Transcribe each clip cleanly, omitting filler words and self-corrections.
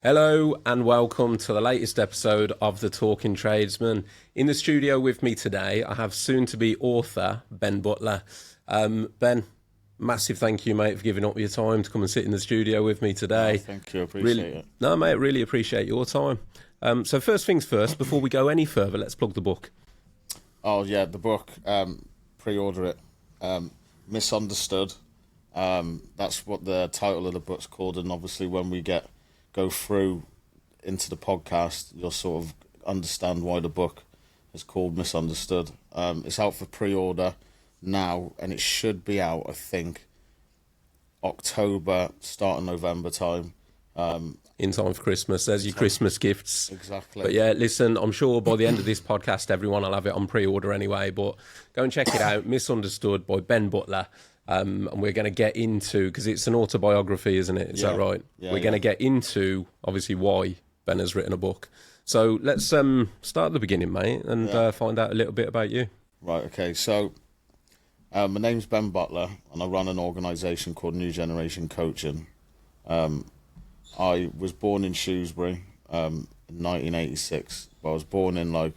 Hello and welcome to the latest episode of The Talking Tradesman. In the studio with me today, I have soon-to-be author Ben Butler. Ben, massive thank you, mate, for giving up your time to come and sit in the studio with me today. Oh, thank you, I appreciate it. No, mate, really appreciate your time. So first things first, before we go any further, let's plug the book. Oh yeah, the book. Pre-order it. Misunderstood. That's what the title of the book's called, and obviously when we go through into the podcast, you'll sort of understand why the book is called Misunderstood. It's out for pre-order now, and it should be out, I think, October, start of November time. In time for Christmas. There's your Christmas gifts. Exactly. But yeah, listen, I'm sure by the end of this podcast, everyone will have it on pre-order anyway. But go and check it out. Misunderstood by Ben Butler. And we're going to get into, because it's an autobiography, isn't it? Is that right? Yeah, we're going to get into, obviously, why Ben has written a book. So let's start at the beginning, mate, and find out a little bit about you. Right, okay. So my name's Ben Butler, and I run an organisation called New Generation Coaching. I was born in Shrewsbury in 1986, but I was born in,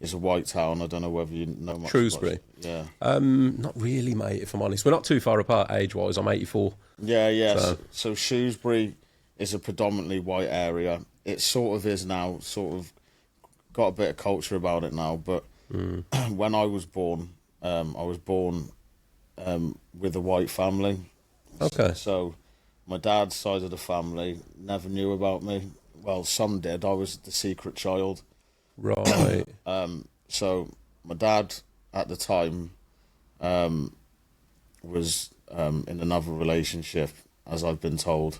it's a white town. I don't know whether you know much Shrewsbury? Yeah. Not really, mate, if I'm honest. We're not too far apart age-wise. I'm 84. Yeah. So Shrewsbury is a predominantly white area. It sort of is now, sort of got a bit of culture about it now. But when I was born with a white family. Okay. So my dad's side of the family never knew about me. Well, some did. I was the secret child. Right. So my dad at the time was in another relationship, as I've been told,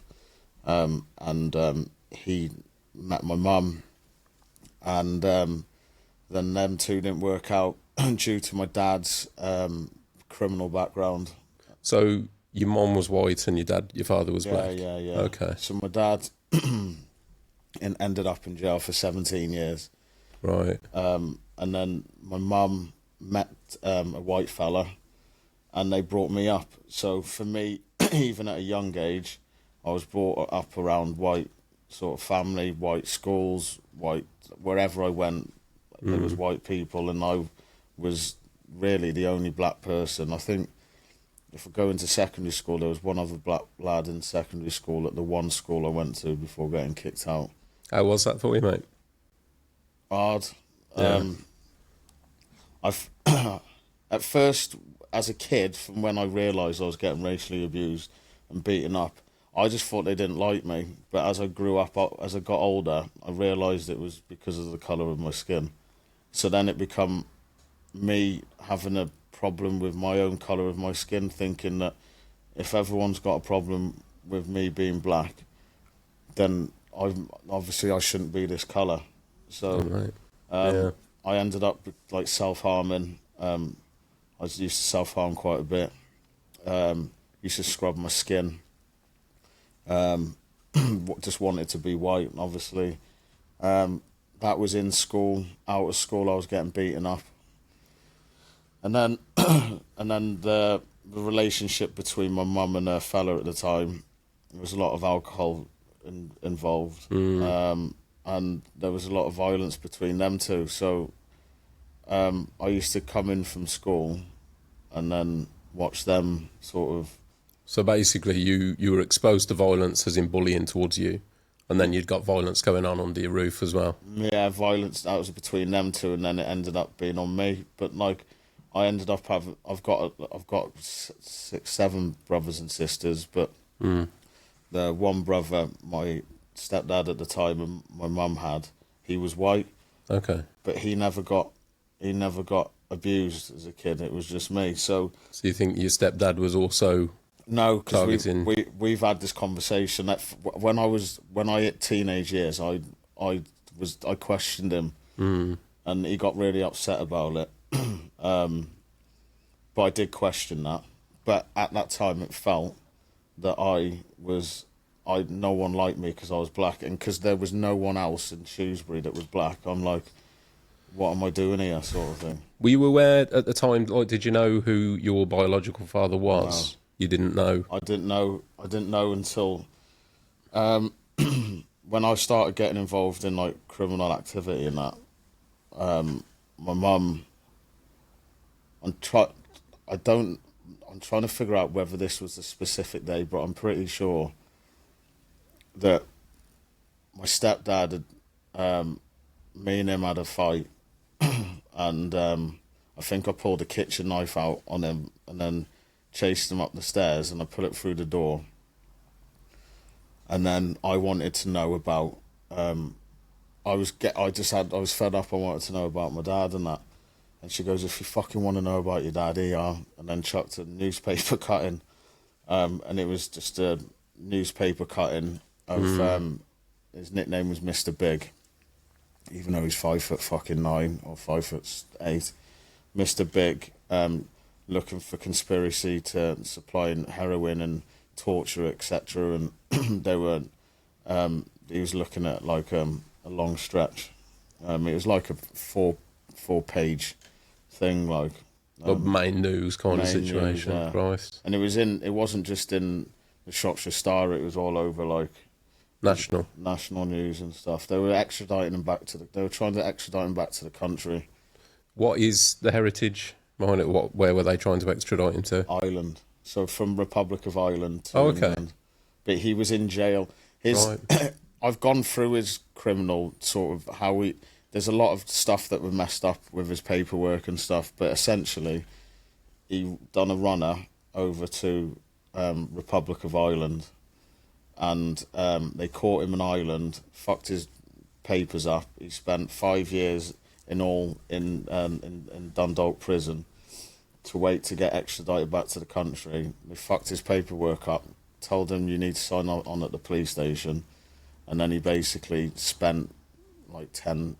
and he met my mum, and then them two didn't work out due to my dad's criminal background. So your mum was white and your father was black? Yeah. Okay. So my dad ended up in jail for 17 years. Right. And then my mum met a white fella, and they brought me up. So for me, even at a young age, I was brought up around white sort of family, white schools, white wherever I went, there was white people, and I was really the only black person. I think if I go into secondary school, there was one other black lad in secondary school at the one school I went to before getting kicked out. How was that for you, mate? Hard. Yeah. I've at first, as a kid, from when I realised I was getting racially abused and beaten up, I just thought they didn't like me. But as I grew up, as I got older, I realised it was because of the colour of my skin. So then it become me having a problem with my own colour of my skin, thinking that if everyone's got a problem with me being black, then I shouldn't be this colour. So I ended up self-harming. I used to self-harm quite a bit. Used to scrub my skin. Just wanted to be white, obviously. That was in school. Out of school, I was getting beaten up. And then the relationship between my mum and her fella at the time, there was a lot of alcohol involved. And there was a lot of violence between them two. So I used to come in from school and then watch them sort of... So basically you were exposed to violence, as in bullying towards you, and then you'd got violence going on under your roof as well? Yeah, violence, that was between them two, and then it ended up being on me. But I ended up I've got 7 brothers and sisters, but the one brother, my stepdad at the time and my mum had, he was white. Okay. But he never got abused as a kid. It was just me. So you think your stepdad was also no, because targeting? we've had this conversation that when I hit teenage years, I questioned him, and he got really upset about it. But I did question that. But at that time, it felt that no one liked me because I was black, and because there was no one else in Shrewsbury that was black. I'm like, what am I doing here, sort of thing. Were you aware at the time, did you know who your biological father was? No. You didn't know? I didn't know until when I started getting involved in like criminal activity and that, my mum, I'm trying to figure out whether this was a specific day, but I'm pretty sure that my stepdad had, me and him had a fight, and I think I pulled a kitchen knife out on him and then chased him up the stairs, and I put it through the door. And then I wanted to know about. I was fed up. I wanted to know about my dad and that. And she goes, "If you fucking want to know about your dad, here you are." And then chucked a newspaper cutting, and it was just a newspaper cutting of his nickname was Mr. Big, even though he's 5'9" or 5'8". Mr. Big, looking for conspiracy to supply heroin and torture, etc. And they were, he was looking at like a long stretch. It was like a four-page thing, like main news kind of situation. News, yeah. Christ. And it wasn't just in the Shropshire Star. It was all over like national news and stuff. They were extraditing him back they were trying to extradite him back to the country. What is the heritage behind it? Where were they trying to extradite him to? Ireland. So from Republic of Ireland to okay. England. But he was in jail. Right. I've gone through his criminal sort of there's a lot of stuff that were messed up with his paperwork and stuff, but essentially he done a runner over to Republic of Ireland, and they caught him in Ireland, fucked his papers up. He spent 5 years in all in Dundalk prison to wait to get extradited back to the country. They fucked his paperwork up, told him you need to sign on at the police station, and then he basically spent like 10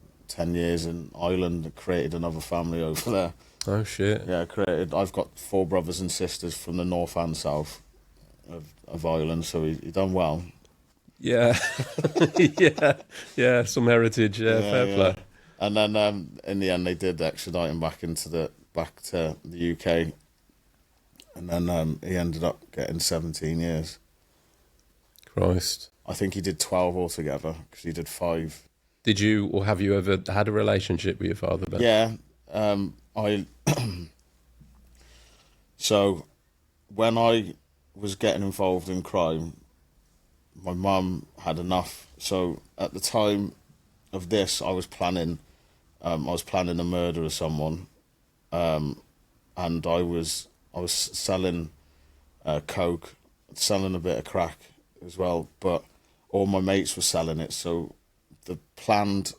years in Ireland and created another family over there. Oh shit. Yeah, I've got 4 brothers and sisters from the north and south of Ireland, so he done well. Yeah. yeah, some heritage, fair play. And then in the end they did extradite him back to the UK, and then he ended up getting 17 years. Christ. I think he did 12 altogether, because he did 5. Did you, or have you ever had a relationship with your father, Ben? Yeah, I. So, when I was getting involved in crime, my mum had enough. So at the time of this, I was planning a murder of someone, and I was selling coke, selling a bit of crack as well, but all my mates were selling it. So the planned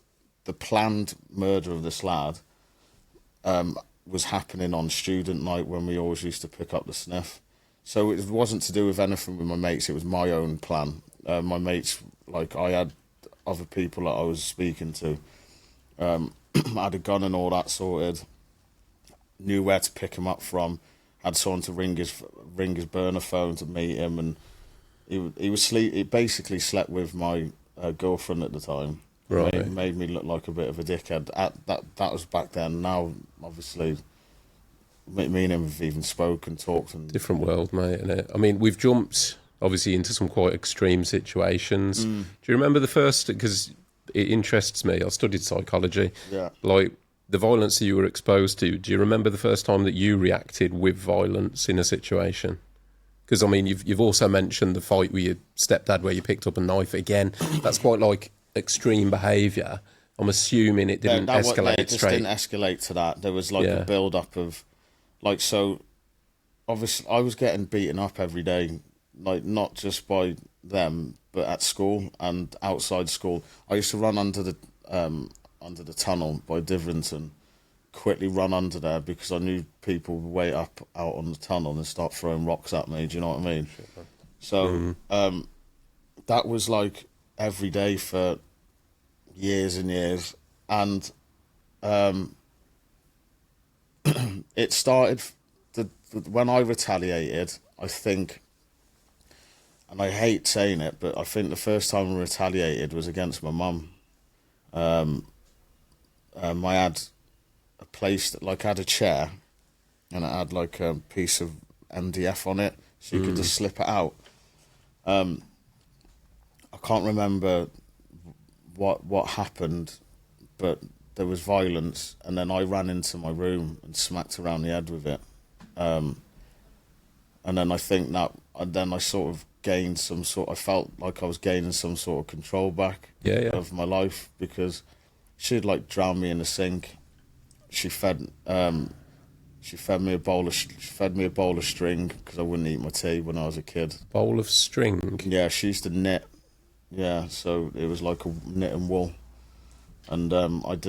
murder of this lad was happening on student night, when we always used to pick up the sniff. So it wasn't to do with anything with my mates, it was my own plan. My mates, like, I had other people that I was speaking to, I had a gun and all that sorted, knew where to pick him up from, had someone to ring his burner phone to meet him, and he basically slept with my girlfriend at the time. Right. It made me look like a bit of a dickhead. That was back then. Now, obviously, me and him have even spoken, talked. And different world, mate, isn't it? I mean, we've jumped, obviously, into some quite extreme situations. Do you remember the first, because it interests me, I studied psychology. Yeah. Like, the violence that you were exposed to, do you remember the first time that you reacted with violence in a situation? Because, I mean, you've also mentioned the fight with your stepdad where you picked up a knife. Again, that's quite, like, extreme behaviour. I'm assuming it didn't escalate it just straight. didn't escalate to that. There was, like, a build-up of, like, so, obviously, I was getting beaten up every day, like, not just by them, but at school and outside school. I used to run under the tunnel by Divrington, quickly run under there, because I knew people would wait up out on the tunnel and start throwing rocks at me. Do you know what I mean? So that was like every day for years and years, and it started when I retaliated. I think, and I hate saying it, but I think the first time I retaliated was against my mum. I had a place that, like, had a chair, and it had like a piece of MDF on it, so you could just slip it out. I can't remember what happened, but there was violence, and then I ran into my room and smacked her around the head with it. And then I think that, and then I sort of gained I felt like I was gaining some sort of control back of my life, because she'd like drown me in the sink. She fed me a bowl of string because I wouldn't eat my tea when I was a kid. Bowl of string? Yeah, she used to knit. Yeah, so it was like a knit and wool. And I've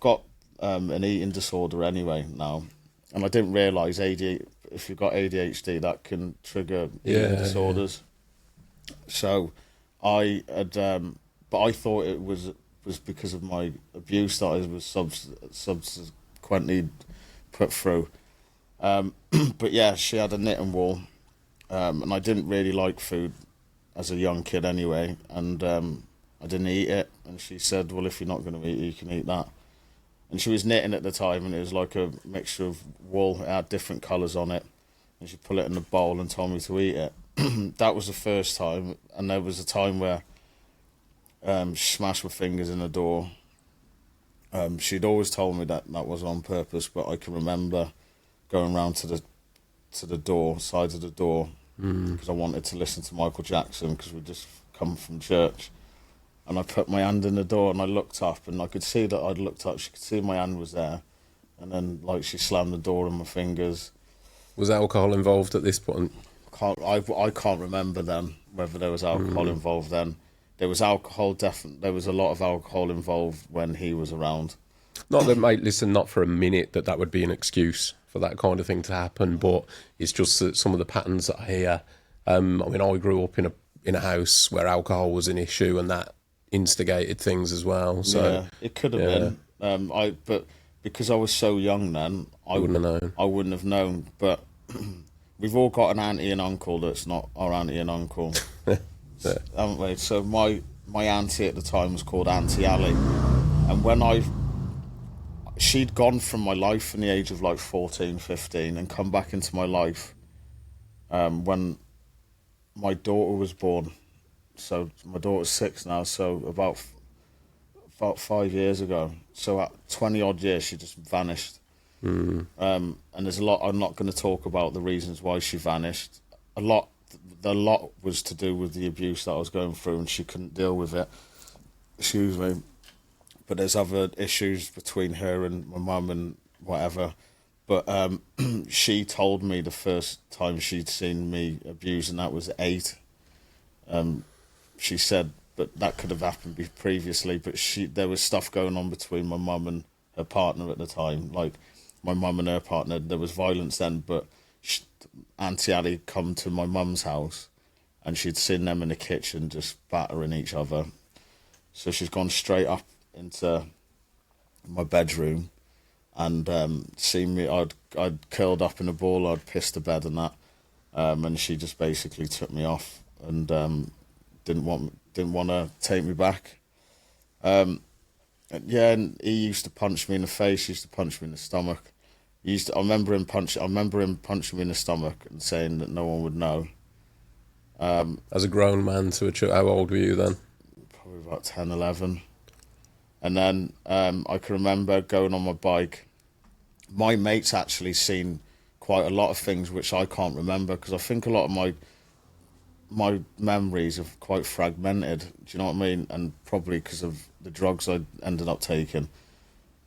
got an eating disorder anyway now, and I didn't realise if you've got ADHD, that can trigger eating disorders. Yeah. So I had, but I thought it was because of my abuse that I was subsequently put through. But yeah, she had a knit and wool, and I didn't really like food as a young kid anyway, and I didn't eat it. And she said, well, if you're not going to eat it, you can eat that. And she was knitting at the time, and it was like a mixture of wool. It had different colours on it, and she put it in a bowl and told me to eat it. That was the first time, and there was a time where she smashed my fingers in the door. She'd always told me that was on purpose, but I can remember going round to the door, side of the door, because I wanted to listen to Michael Jackson, because we'd just come from church. And I put my hand in the door, and I looked up, and I could see that I'd looked up. She could see my hand was there, and then like she slammed the door on my fingers. Was alcohol involved at this point? I can't remember then whether there was alcohol involved then. There was alcohol, definitely. There was a lot of alcohol involved when he was around. Not that, mate, listen, not for a minute that would be an excuse for that kind of thing to happen, but it's just that some of the patterns that I hear. I mean, I grew up in a house where alcohol was an issue, and that instigated things as well. So yeah, it could have been. But because I was so young then, I wouldn't have known. But we've all got an auntie and uncle that's not our auntie and uncle, haven't we? So my auntie at the time was called Auntie Ali, and she'd gone from my life from the age of like 14, 15, and come back into my life when my daughter was born. So my daughter's 6 now, so about 5 years ago. So at 20 odd years, she just vanished. And there's a lot. I'm not going to talk about the reasons why she vanished. The lot was to do with the abuse that I was going through, and she couldn't deal with it. Excuse me. But there's other issues between her and my mum and whatever. But she told me the first time she'd seen me abused, and that was 8. She said, but that could have happened previously, but there was stuff going on between my mum and her partner at the time. Like, my mum and her partner, there was violence then, but Auntie Ali come to my mum's house, and she'd seen them in the kitchen just battering each other. So she's gone straight up into my bedroom and seen me. I'd curled up in a ball, I'd pissed the bed and that, and she just basically took me off and didn't want to take me back. And he used to punch me in the face. He used to punch me in the stomach. I remember him punching me in the stomach and saying that no one would know. As a grown man to a child, how old were you then? Probably about 10, 11. And then I can remember going on my bike. My mate's actually seen quite a lot of things which I can't remember, because I think a lot of my memories are quite fragmented. Do you know what I mean? And probably because of the drugs I ended up taking.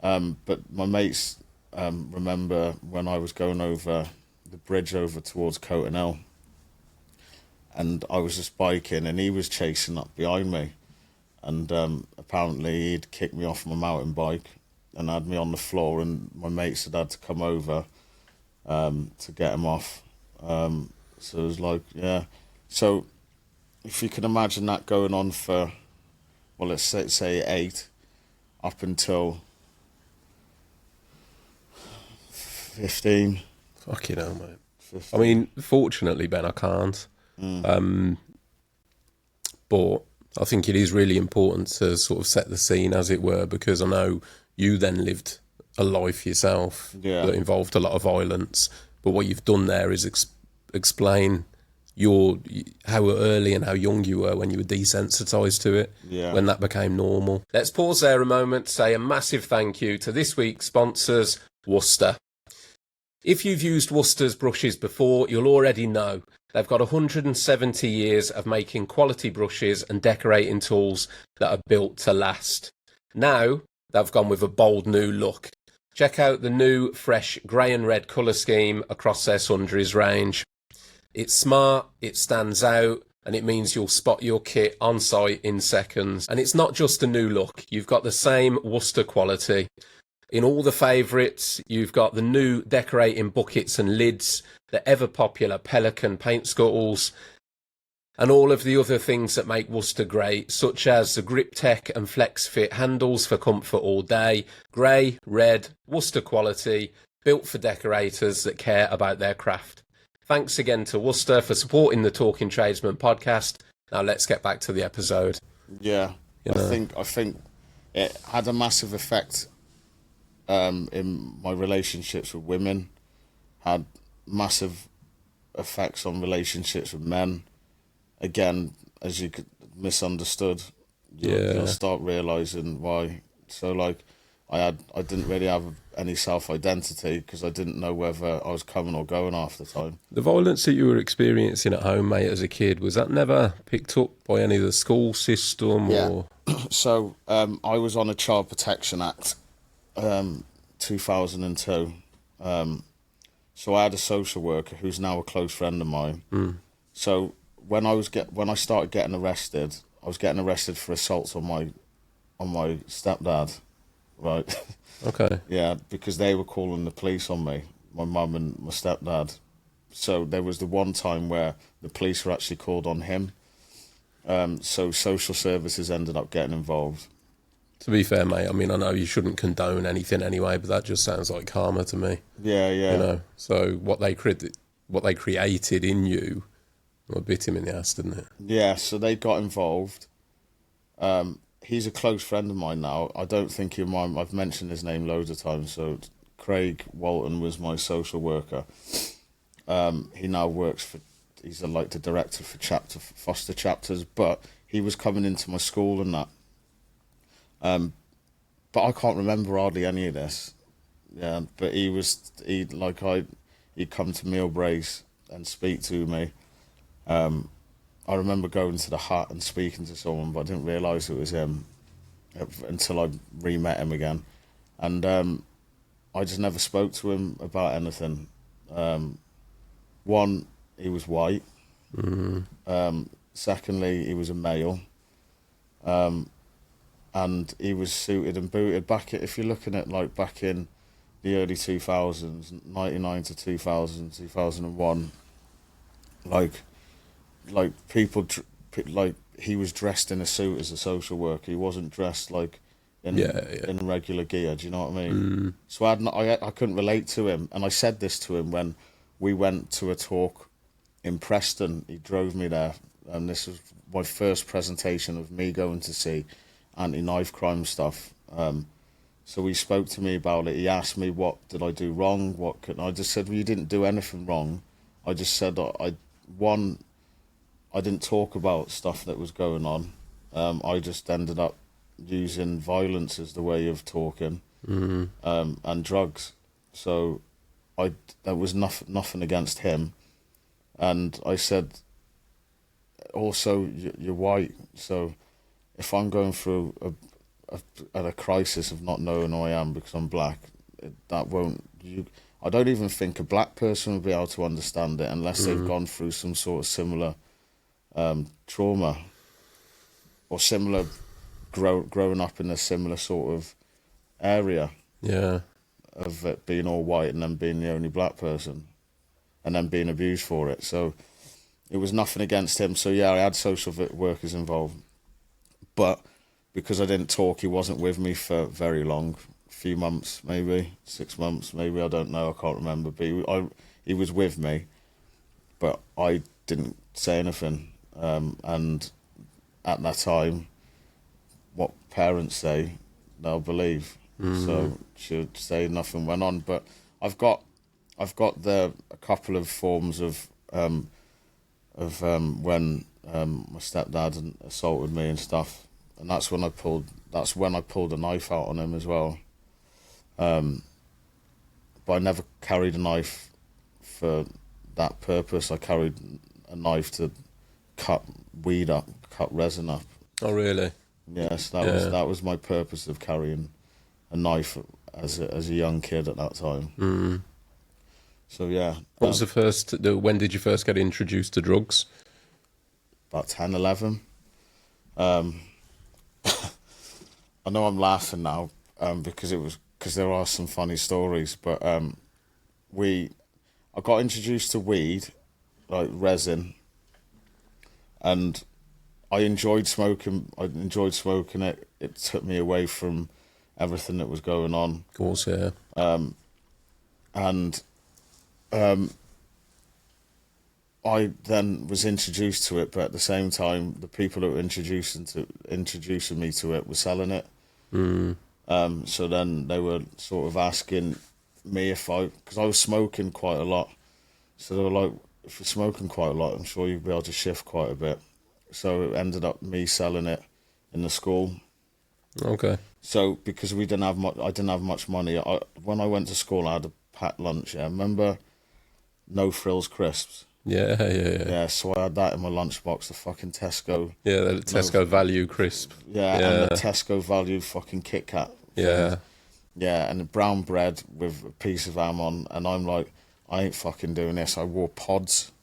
But my mates remember when I was going over the bridge over towards Coton Hill, and I was just biking, and he was chasing up behind me, and apparently he'd kicked me off my mountain bike and had me on the floor, and my mates had to come over to get him off. So it was like, yeah. So if you can imagine that going on for, well, let's say 8 up until 15. Fucking hell, mate. 15. I mean, fortunately, Ben, I can't. But I think it is really important to sort of set the scene, as it were, because I know you then lived a life yourself that involved a lot of violence. But what you've done there is explain how early and how young you were when you were desensitized to it, Yeah. when that became normal. Let's pause there a moment to say a massive thank you to this week's sponsors, Worcester. If you've used Worcester's brushes before, you'll already know they've got 170 years of making quality brushes and decorating tools that are built to last. Now, they've gone with a bold new look. Check out the new, fresh grey and red colour scheme across their sundries range. It's smart, it stands out, and it means you'll spot your kit on site in seconds. And it's not just a new look, you've got the same Worcester quality. In all the favourites, you've got the new decorating buckets and lids, the ever-popular Pelican paint scuttles, and all of the other things that make Worcester great, such as the Grip Tech and Flex Fit handles for comfort all day, grey, red, Worcester quality, built for decorators that care about their craft. Thanks again to Worcester for supporting the Talking Tradesman podcast. Now let's get back to the episode. Yeah, You know. I think it had a massive effect in my relationships with women, had massive effects on relationships with men. Again, as you could misunderstood, you'll start realising why. So like, I didn't really have any self-identity because I didn't know whether I was coming or going half the time. The violence that you were experiencing at home, mate, as a kid, was that never picked up by any of the school system? Yeah. Or So I was on a Child Protection Act, 2002. So I had a social worker who's now a close friend of mine. So when I started getting arrested, I was getting arrested for assaults on my stepdad, right? Okay. Yeah, because they were calling the police on me, my mum and my stepdad. So there was the one time where the police were actually called on him. So social services ended up getting involved. To be fair, mate, I mean, I know you shouldn't condone anything anyway, but that just sounds like karma to me. Yeah. You know, so what they created in you, well, bit him in the ass, didn't it? Yeah, so they got involved. He's a close friend of mine now. I don't think he'll mind. I've mentioned his name loads of times. So Craig Walton was my social worker. He now works he's like the director for foster chapters, but he was coming into my school and that. But I can't remember hardly any of this. Yeah, but he'd come to meal breaks and speak to me. I remember going to the hut and speaking to someone, but I didn't realise it was him until I re-met him again. And I just never spoke to him about anything. One, he was white. Secondly, he was a male. And he was suited and booted. If you're looking at like back in the early 2000s, 99 to 2000, 2001, like people, like he was dressed in a suit as a social worker. He wasn't dressed like in regular gear. Do you know what I mean? So I couldn't relate to him, and I said this to him when we went to a talk in Preston. He drove me there, and this was my first presentation of me going to see anti-knife crime stuff. So he spoke to me about it. He asked me, what did I do wrong? I just said, well, you didn't do anything wrong. I just said, I didn't talk about stuff that was going on. I just ended up using violence as the way of talking, and drugs. So there was nothing against him. And I said, also, you're white, so if I'm going through a crisis of not knowing who I am because I'm black, I don't even think a black person would be able to understand it unless they've gone through some sort of similar trauma or similar growing up in a similar sort of area. Yeah. Of it being all white and then being the only black person and then being abused for it. So it was nothing against him. So yeah, I had social workers involved. But because I didn't talk, he wasn't with me for very long. A few months, maybe 6 months, maybe, I don't know, I can't remember. But he was with me, but I didn't say anything. And at that time, what parents say, they'll believe. So should say nothing went on. But I've got a couple of forms of when my stepdad assaulted me and stuff, and that's when I pulled a knife out on him as well. But I never carried a knife for that purpose. I carried a knife to cut weed up, cut resin up. Oh, really? Yes, that was my purpose of carrying a knife as a young kid at that time. Mm. So yeah. What was the first? When did you first get introduced to drugs? About 10, 11. I know I'm laughing now because there are some funny stories, but I got introduced to weed, like resin, and I enjoyed smoking. It. It took me away from everything that was going on. Of course, yeah. I then was introduced to it, but at the same time, the people that were introducing me to it were selling it. Mm. So then they were sort of asking me because I was smoking quite a lot. So they were like, if you're smoking quite a lot, I'm sure you'll be able to shift quite a bit. So it ended up me selling it in the school. Okay. So because I didn't have much money. When I went to school, I had a packed lunch. Yeah, remember No Frills crisps. Yeah. Yeah, so I had that in my lunchbox, the fucking Tesco. Yeah, the Tesco Value crisp. Yeah, and the Tesco Value fucking Kit Kat. Yeah. Yeah, and the brown bread with a piece of ham on, and I'm like, I ain't fucking doing this. I wore pods.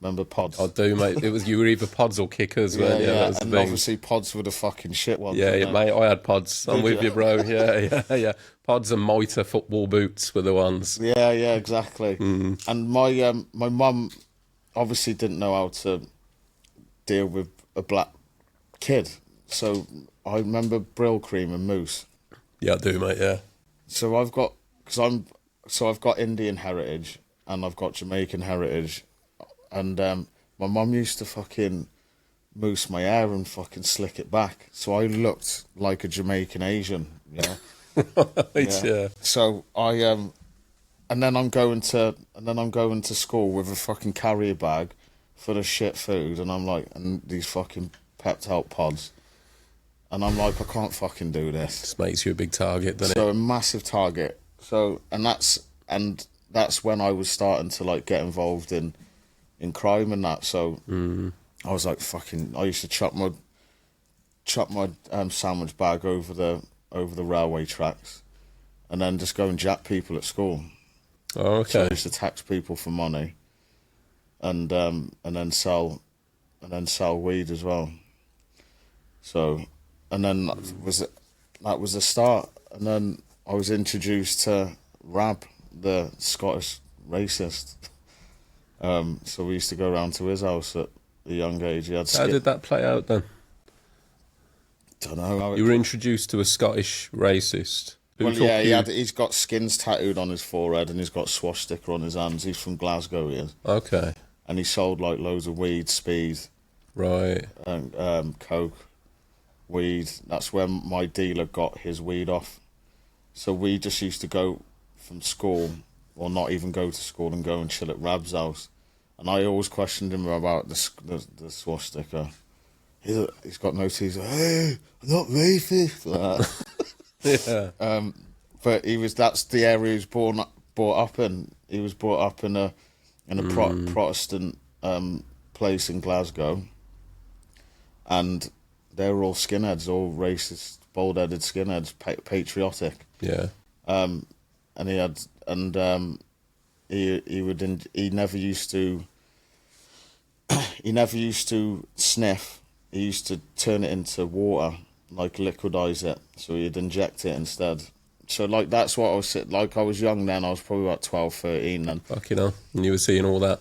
Remember pods? I do, mate. You were either pods or kickers, weren't you? Yeah, That was the and thing. obviously pods were the fucking shit ones. Yeah, mate. I had pods. I'm with you, bro. Yeah. Pods and mitre football boots were the ones. Yeah, exactly. Mm. And my mum obviously didn't know how to deal with a black kid, so I remember Brill cream and mousse. Yeah, I do, mate. Yeah. So I've got Indian heritage and I've got Jamaican heritage, and my mum used to fucking mousse my hair and fucking slick it back, so I looked like a Jamaican Asian, yeah. Right, yeah. So and then I'm going to school with a fucking carrier bag full of shit food, and I'm like, and these fucking pepped out pods, and I'm like, I can't fucking do this. Just makes you a big target, doesn't So it? a massive target. So and that's when I was starting to like get involved in crime and that. So I was like fucking. I used to chop my sandwich bag over the railway tracks, and then just go and jack people at school. Oh, okay. So I used to tax people for money, and then sell weed as well. So, and then that was the start. And then I was introduced to Rab, the Scottish racist. So we used to go around to his house at a young age. He had How did that play out then? Don't know. You were introduced to a Scottish racist. Who Well, took yeah, you- he's got skins tattooed on his forehead and he's got swastika on his hands. He's from Glasgow, he is. Okay. And he sold like loads of weed, speed, Right. coke, weed. That's where my dealer got his weed off. So we just used to go from school, or not even go to school, and go and chill at Rab's house. And I always questioned him about the swastika. He's got no teeth. Like, hey, I'm not racist. Like that. Yeah. But that's the area he was brought up in. He was brought up in a Protestant place in Glasgow, and they were all skinheads, all racist, bald-headed skinheads, patriotic. Yeah. And he never used to sniff. He used to turn it into water, like liquidize it, so he'd inject it instead. So like that's what I was like. I was young then. I was probably about 12, 13 then. Fucking hell. And you were seeing all that.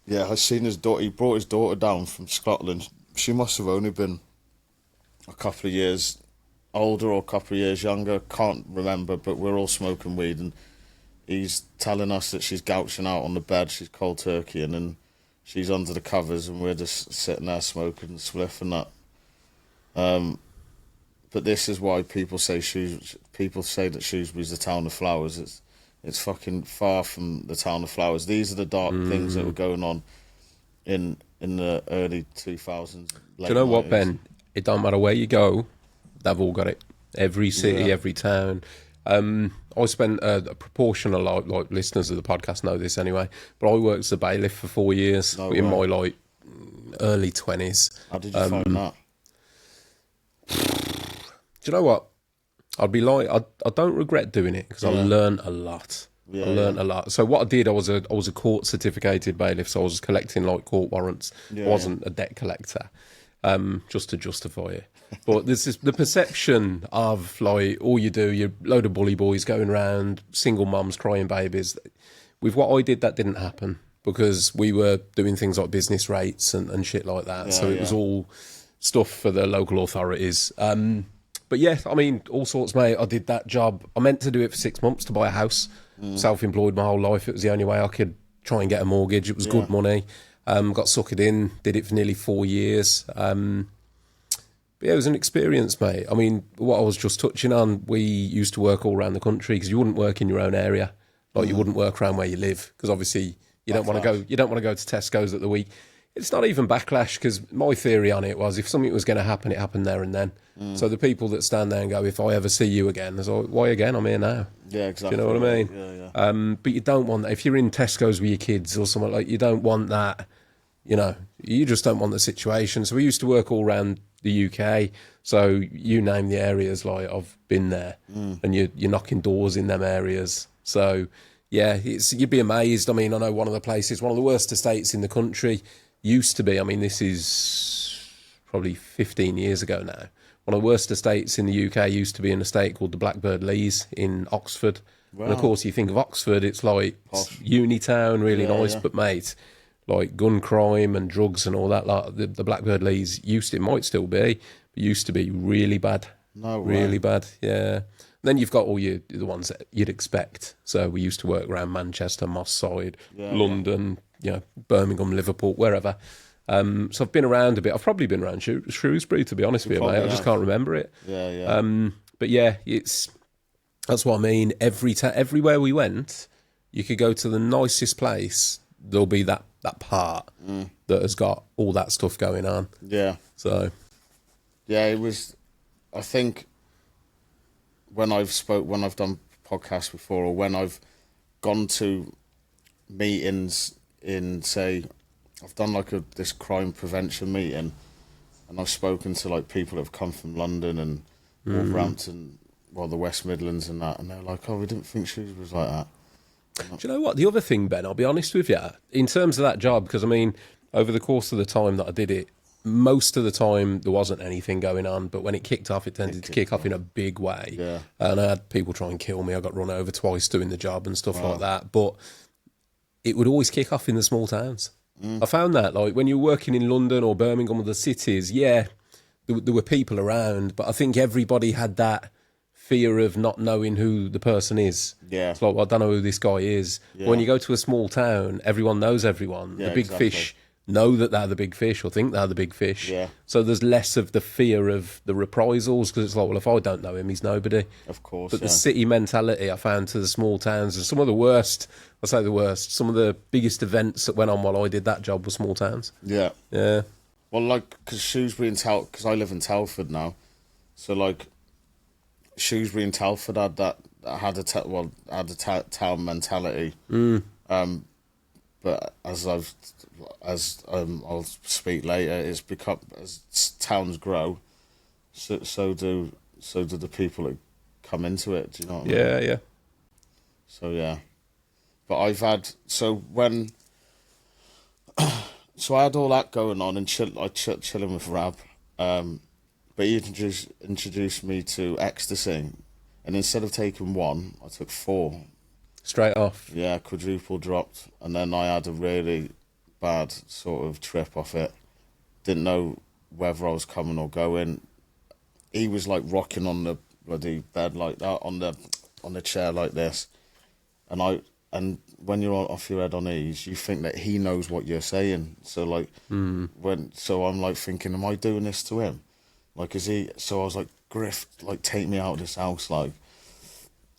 Yeah, I seen his daughter. He brought his daughter down from Scotland. She must have only been a couple of years older or a couple of years younger. Can't remember, but we're all smoking weed, and he's telling us that she's gouching out on the bed. She's cold turkey, and then she's under the covers, and we're just sitting there smoking and spliff and that. But this is why people say that Shrewsbury's the town of flowers. It's fucking far from the town of flowers. These are the dark things that were going on in in the early 2000s. Do you know what, Ben? It don't matter where you go, they've all got it. Every city, every town. I spent a proportional, like listeners of the podcast know this anyway, but I worked as a bailiff for 4 years in my like early 20s. How did you find that? Do you know what? I'd be like, I don't regret doing it because I learned a lot. I learned a lot. So what I did, I was a court certificated bailiff, so I was collecting like court warrants. I wasn't a debt collector, just to justify it. But this is the perception of like all you do, you load of bully boys going around, single mums crying babies. With what I did, that didn't happen because we were doing things like business rates and shit like that. So it was all stuff for the local authorities. But yeah, I mean, all sorts, mate. I did that job. I meant to do it for 6 months to buy a house. Self-employed my whole life. It was the only way I could try and get a mortgage. It was good money. Got suckered in. Did it for nearly 4 years. But yeah, it was an experience, mate. I mean, what I was just touching on, we used to work all around the country because you wouldn't work in your own area. Like you wouldn't work around where you live because obviously you don't want to go. You don't want to go to Tesco's at the week. It's not even backlash because my theory on it was if something was going to happen, it happened there and then. So the people that stand there and go, if I ever see you again, there's like, why again? I'm here now. Yeah, exactly. Do you know what I mean? Yeah. But you don't want that. If you're in Tesco's with your kids or something like, you don't want that. You know, you just don't want the situation. So we used to work all around the UK. So you name the areas, like I've been there, and you're knocking doors in them areas. So yeah, you'd be amazed. I mean, I know one of the places, one of the worst estates in the country used to be. I mean, this is probably 15 years ago now. One of the worst estates in the UK used to be an estate called the Blackbird Leys in Oxford. Wow. And of course, you think of Oxford, it's like uni town, really nice, but mate, like gun crime and drugs and all that. Like the Blackbird Leys it might still be, but used to be really bad. No way. Really bad, yeah. And then you've got all the ones that you'd expect. So we used to work around Manchester, Moss Side, London, you know, Birmingham, Liverpool, wherever. So I've been around a bit. I've probably been around Shrewsbury, to be honest with you, mate. I just can't remember it. But yeah, that's what I mean. Everywhere we went, you could go to the nicest place. There'll be that part that has got all that stuff going on. Yeah. So. Yeah, it was. I think when I've done podcasts before, or when I've gone to meetings in, say, I've done like this crime prevention meeting, and I've spoken to like people that have come from London and Wolverhampton, the West Midlands and that, and they're like, "Oh, we didn't think she was like that." Do you know what? The other thing, Ben, I'll be honest with you, in terms of that job, because I mean, over the course of the time that I did it, most of the time there wasn't anything going on, but when it kicked off, it tended to kick off in a big way. Yeah. And I had people try and kill me. I got run over twice doing the job and stuff like that. But it would always kick off in the small towns. I found that, like, when you're working in London or Birmingham or the cities, there were people around, but I think everybody had that fear of not knowing who the person is. Yeah. It's like, well, I don't know who this guy is. Yeah. When you go to a small town, everyone knows everyone. Yeah, the big fish know that they're the big fish or think they're the big fish. Yeah. So there's less of the fear of the reprisals because it's like, well, if I don't know him, he's nobody. Of course. But the city mentality I found to the small towns and some of the worst, some of the biggest events that went on while I did that job were small towns. Yeah. Yeah. Well, like, because Shrewsbury and because I live in Telford now, so like Shrewsbury and Telford had a town mentality. But I'll speak later, it's become, as towns grow, so do the people that come into it. Do you know what I mean? Yeah. So yeah, but I had all that going on and chilling with Rab, but he introduced me to ecstasy, and instead of taking one, I took 4. Straight off. Yeah, quadruple dropped, and then I had a really bad sort of trip off it. Didn't know whether I was coming or going. He was like rocking on the bloody bed like that, on the chair like this, and when you're off your head on ease, you think that he knows what you're saying. So like so I'm like thinking, am I doing this to him? Like, is he? So I was like, Griff, like, take me out of this house, like.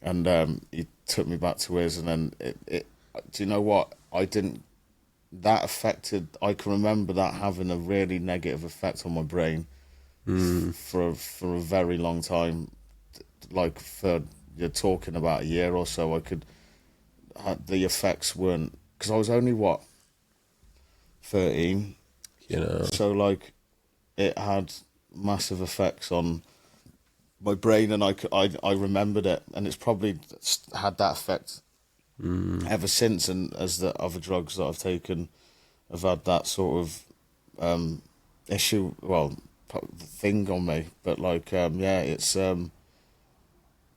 And he took me back to his, and then it do you know what? I didn't that affected. I can remember that having a really negative effect on my brain for a very long time. Like for you're talking about a year or so, the effects weren't, because I was only 13, so like it had massive effects on my brain, and I remembered it, and it's probably had that effect ever since. And as the other drugs that I've taken have had that sort of issue, thing on me. But like, it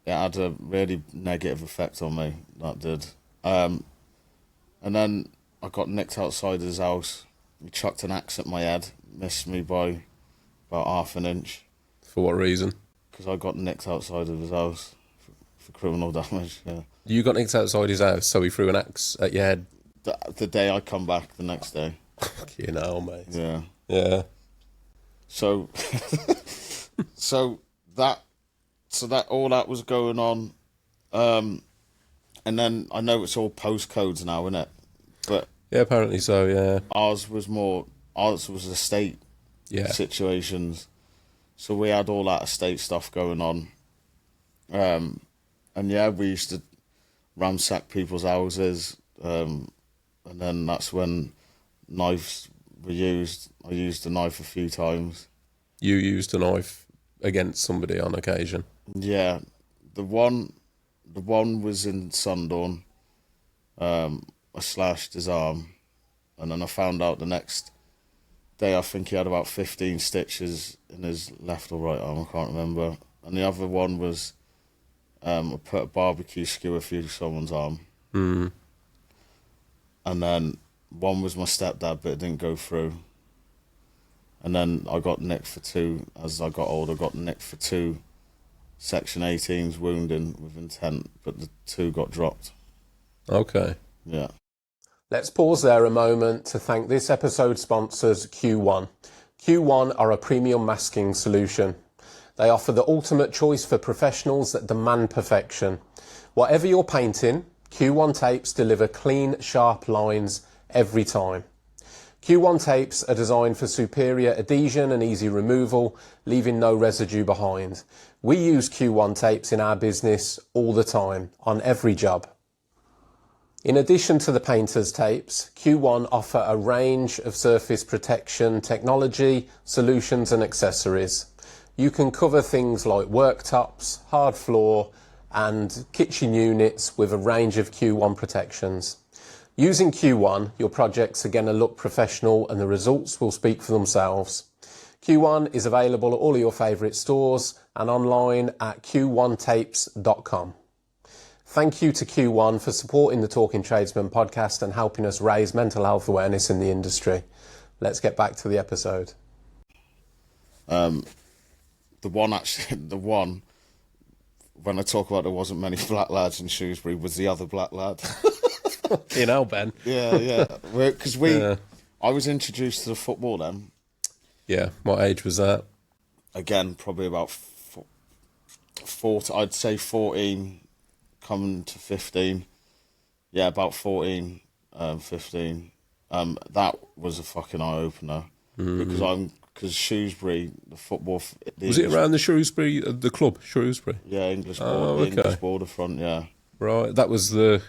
had a really negative effect on me. That did. And then I got nicked outside his house. He chucked an axe at my head, missed me by about half an inch. For what reason? Because I got nicked outside of his house for criminal damage. Yeah. You got nicked outside his house, so he threw an axe at your head. The day I come back, the next day. Mate. Yeah. Yeah. So, so that all that was going on, and then I know it's all postcodes now, isn't it? But yeah, apparently so. Yeah. Ours was estate situations, so we had all that estate stuff going on, and yeah, we used to ransack people's houses, and then that's when knives were used. I used a knife a few times. You used a knife against somebody on occasion? Yeah, the one was in Sundawn. I slashed his arm, and then I found out the next day, I think he had about 15 stitches in his left or right arm, I can't remember. And the other one was, I put a barbecue skewer through someone's arm. Mm. And then one was my stepdad, but it didn't go through. And then I got nicked for 2, as I got older, I got nicked for 2 Section 18s wounding with intent, but the 2 got dropped. Okay. Yeah. Let's pause there a moment to thank this episode's sponsors, Q1. Q1 are a premium masking solution. They offer the ultimate choice for professionals that demand perfection. Whatever you're painting, Q1 tapes deliver clean, sharp lines every time. Q1 tapes are designed for superior adhesion and easy removal, leaving no residue behind. We use Q1 tapes in our business all the time, on every job. In addition to the painter's tapes, Q1 offer a range of surface protection technology, solutions and accessories. You can cover things like worktops, hard floor and kitchen units with a range of Q1 protections. Using Q1, your projects are going to look professional and the results will speak for themselves. Q1 is available at all of your favourite stores and online at q1tapes.com. Thank you to Q1 for supporting the Talking Tradesman podcast and helping us raise mental health awareness in the industry. Let's get back to the episode. The one, when I talk about there wasn't many black lads in Shrewsbury, was the other black lad. Ben. Yeah. Because I was introduced to the football then. Yeah. What age was that? Again, probably about 14, I'd say 14, coming to 15. Yeah, about 14, 15. That was a fucking eye-opener. Because Shrewsbury, the football... Was it around the Shrewsbury, the club, Shrewsbury? Yeah, English border front, yeah. Right, that was the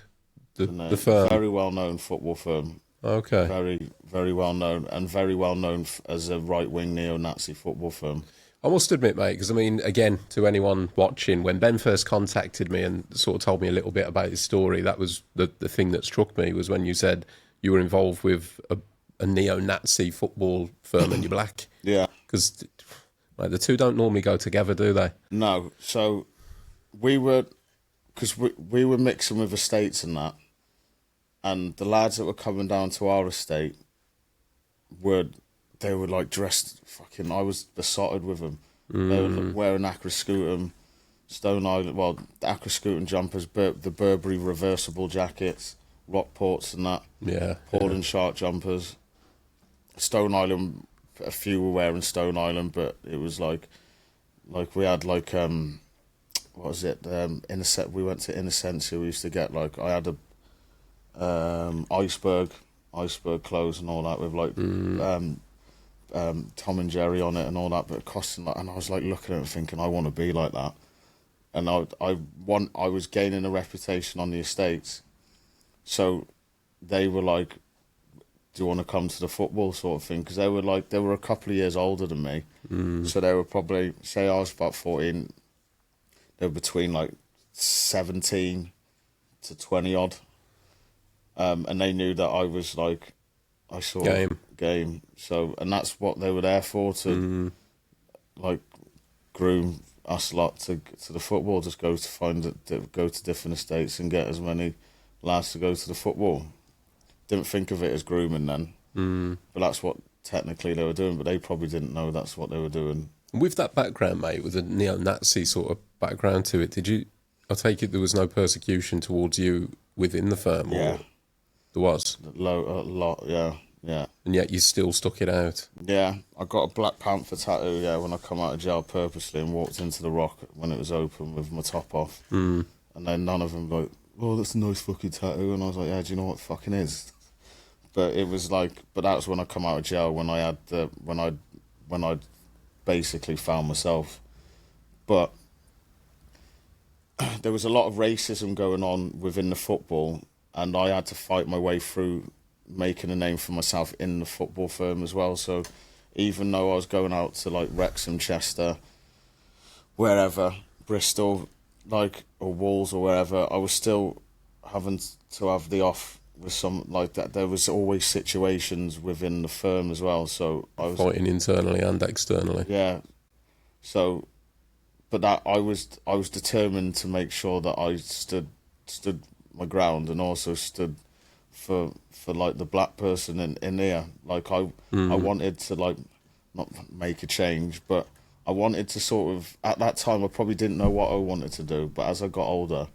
firm. Very well-known football firm. Okay. Very, very well-known, and very well-known as a right-wing neo-Nazi football firm. I must admit, mate, because, I mean, again, to anyone watching, when Ben first contacted me and sort of told me a little bit about his story, that was the thing that struck me, was when you said you were involved with a neo-Nazi football firm and you're black. Yeah. Because the two don't normally go together, do they? No. So we were mixing with estates and that, and the lads that were coming down to our estate were like dressed fucking... I was besotted with them. They were wearing Aquascutum, Stone Island, the Aquascutum jumpers, the Burberry reversible jackets, Rockports and that. Yeah. Paul and Shark jumpers. Stone Island, a few were wearing Stone Island, but it was like we had what was it? We went to Innocentia. We used to get I had a iceberg, iceberg clothes and all that with like Tom and Jerry on it and all that, but it costing like, and I was like looking at it thinking I want to be like that, and I was gaining a reputation on the estates, so they were like, do you want to come to the football sort of thing? Because they were a couple of years older than me, so they were probably, say I was about 14, they were between like 17 to 20 odd, and they knew that I was like, I saw game. So, and that's what they were there for, to like groom us lot to the football. Just go to different estates and get as many lads to go to the football. Didn't think of it as grooming then, but that's what technically they were doing. But they probably didn't know that's what they were doing. With that background, mate, with a neo-Nazi sort of background to it, I take it there was no persecution towards you within the firm? Yeah. Or there was? A lot, yeah. And yet you still stuck it out? Yeah, I got a Black Panther tattoo, when I come out of jail purposely, and walked into the Rock when it was open with my top off. And then none of them like, oh, that's a nice fucking tattoo. And I was like, yeah, do you know what it fucking is? But it was like, but that was when I come out of jail, when I basically found myself. But there was a lot of racism going on within the football, and I had to fight my way through making a name for myself in the football firm as well. So even though I was going out to like Wrexham, Chester, wherever, Bristol, like, or Wolves or wherever, I was still having to have the off with some like that. There was always situations within the firm as well. So I was fighting internally and externally. Yeah. So, but that I was determined to make sure that I stood my ground, and also stood for like the black person in here. Like I wanted to like not make a change, but I wanted to sort of, at that time I probably didn't know what I wanted to do, but as I got older,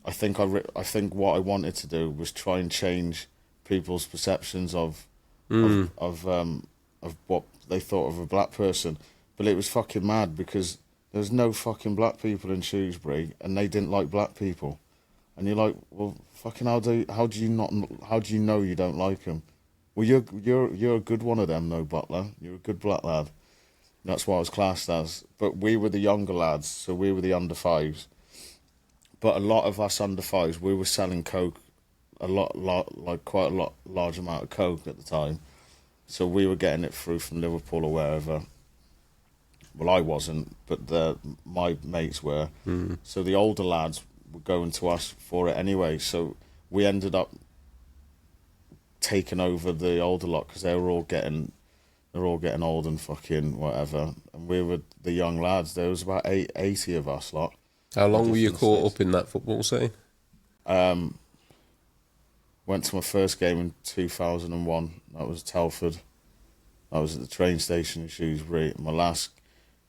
I think what I wanted to do was try and change people's perceptions of what they thought of a black person. But it was fucking mad, because there was no fucking black people in Shrewsbury, and they didn't like black people. And you're like, well, fucking how do you know you don't like them? Well, you're a good one of them though, Butler. You're a good black lad. That's what I was classed as. But we were the younger lads, so we were the under fives. But a lot of us under fives, we were selling coke, quite a large amount of coke at the time. So we were getting it through from Liverpool or wherever. Well, I wasn't, but my mates were. So the older lads were going to us for it anyway. So we ended up taking over the older lot, because they're all getting old and fucking whatever. And we were the young lads. There was about 80 of us lot. How long were you caught up in that football scene? Went to my first game in 2001. That was Telford. I was at the train station in Shrewsbury. My last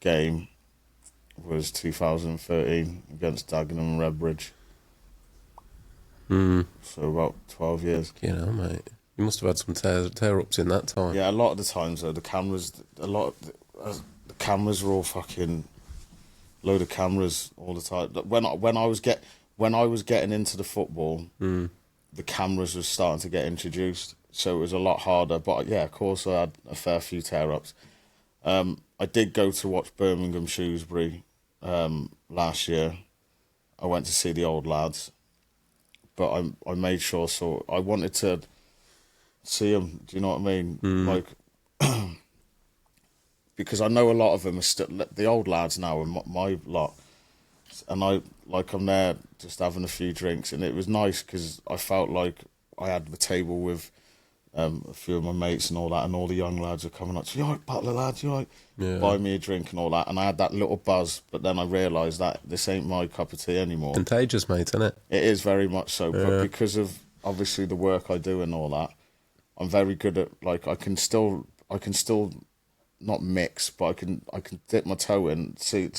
game was 2013 against Dagenham and Redbridge. So about 12 years. You know, mate. You must have had some tear-ups in that time. Yeah, a lot of the times though, the cameras were all fucking load of cameras all the time. When I was getting into the football, the cameras were starting to get introduced, so it was a lot harder. But yeah, of course, I had a fair few tear-ups. I did go to watch Birmingham Shrewsbury last year. I went to see the old lads, but I made sure, so I wanted to see them. Do you know what I mean? Like, because I know a lot of them are still the old lads now, and my lot, and I'm there just having a few drinks, and it was nice because I felt like I had the table with a few of my mates and all that, and all the young lads are coming up to, you all right, Butler lads, you all right? Yeah. Buy me a drink and all that, and I had that little buzz, but then I realised that this ain't my cup of tea anymore. Contagious, mate, isn't it? It is very much so, but because of obviously the work I do and all that, I'm very good at, like, I can still not mix, but I can dip my toe in, see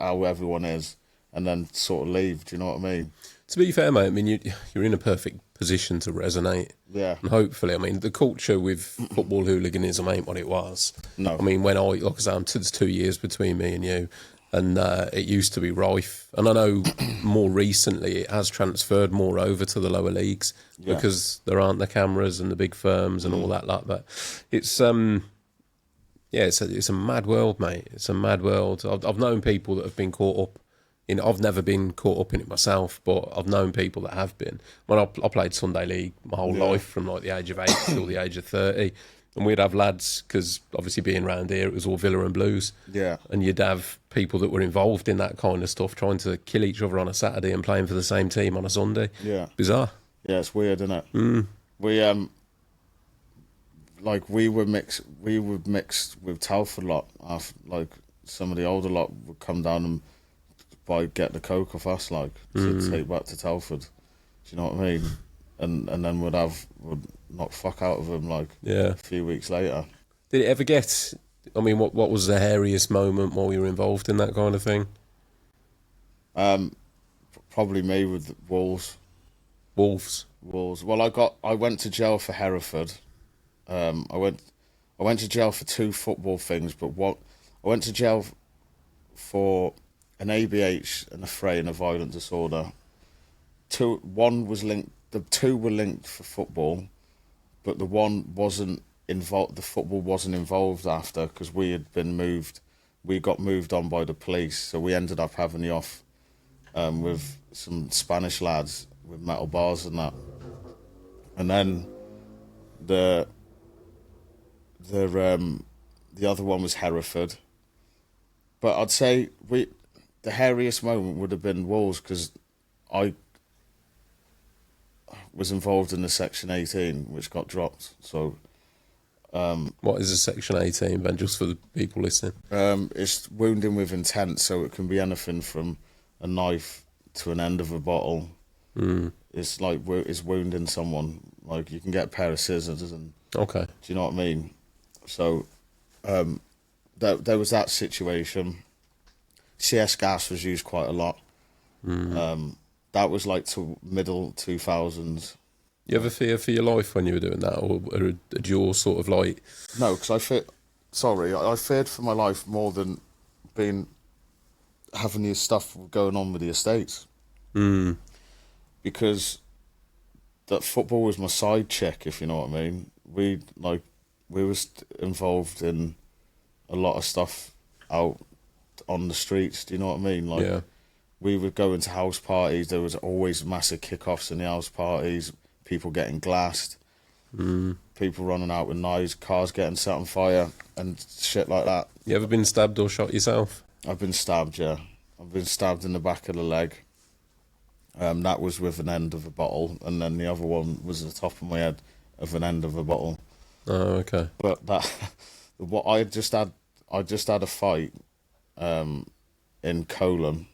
how everyone is, and then sort of leave. Do you know what I mean? To be fair, mate, I mean, you're in a perfect position to resonate. Yeah. And hopefully, I mean, the culture with football hooliganism ain't what it was. No. I mean, when like I say, there's 2 years between me and you. and it used to be rife. And I know more recently it has transferred more over to the lower leagues because there aren't the cameras and the big firms and all that like that. It's it's a mad world, mate. It's a mad world. I've known people that have been caught up in. I've never been caught up in it myself, but I've known people that have been. When I played Sunday League my whole life, from like the age of 8 till the age of 30, and we'd have lads, because obviously being round here, it was all Villa and Blues. Yeah. And you'd have people that were involved in that kind of stuff, trying to kill each other on a Saturday and playing for the same team on a Sunday. Yeah. Bizarre. Yeah, it's weird, isn't it? We we were mixed with Telford lot. Like some of the older lot would come down and get the coke off us, like to take back to Telford. Do you know what I mean? And then would knock fuck out of them like a few weeks later. Did it ever get? I mean, what was the hairiest moment while you were involved in that kind of thing? Probably me with Wolves. Wolves. Well, I went to jail for Hereford. I went to jail for 2 football things, but I went to jail for an ABH, an affray, and a violent disorder. One was linked. The 2 were linked for football, but the one wasn't involved. The football wasn't involved after, because we had been moved. We got moved on by the police, so we ended up having the off with some Spanish lads with metal bars and that. And then the other one was Hereford. But I'd say the hairiest moment would have been Wolves, because I was involved in the Section 18, which got dropped. So, what is a Section 18, Ben? Just for the people listening. It's wounding with intent, so it can be anything from a knife to an end of a bottle. It's like it's wounding someone. Like, you can get a pair of scissors and. Okay. Do you know what I mean? So, there was that situation. CS gas was used quite a lot. That was like to middle 2000s. You ever fear for your life when you were doing that, or did you sort of like? No, because I feared for my life more than having the stuff going on with the estates. Because that football was my side chick, if you know what I mean. We was involved in a lot of stuff out on the streets. Do you know what I mean? Like, we would go into house parties. There was always massive kick-offs in the house parties. People getting glassed. People running out with knives. Cars getting set on fire and shit like that. You ever been stabbed or shot yourself? I've been stabbed, yeah. I've been stabbed in the back of the leg. That was with an end of a bottle, and then the other one was the top of my head of an end of a bottle. Oh, okay. But what I just had a fight in Colon,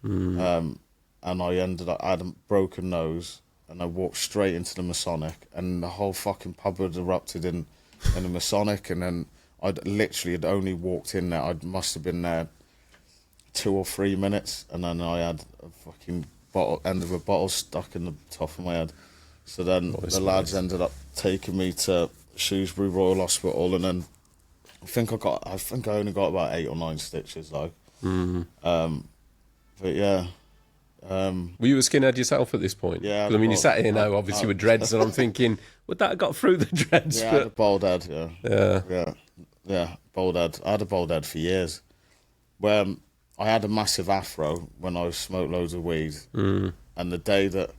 and I had a broken nose, and I walked straight into the Masonic, and the whole fucking pub had erupted in the Masonic, and then I'd only walked in there. I must have been there 2 or 3 minutes, and then I had a fucking end of a bottle stuck in the top of my head. So then the lads ended up taking me to Shrewsbury Royal Hospital, and then I think I only got about 8 or 9 stitches, though. But yeah. Were you a skinhead yourself at this point? Yeah. I mean, you sat here now, obviously, with dreads, and I'm thinking, would that have got through the dreads? Yeah, I had a bald head, Yeah, bald head. I had a bald head for years. I had a massive afro when I smoked loads of weed. And the day that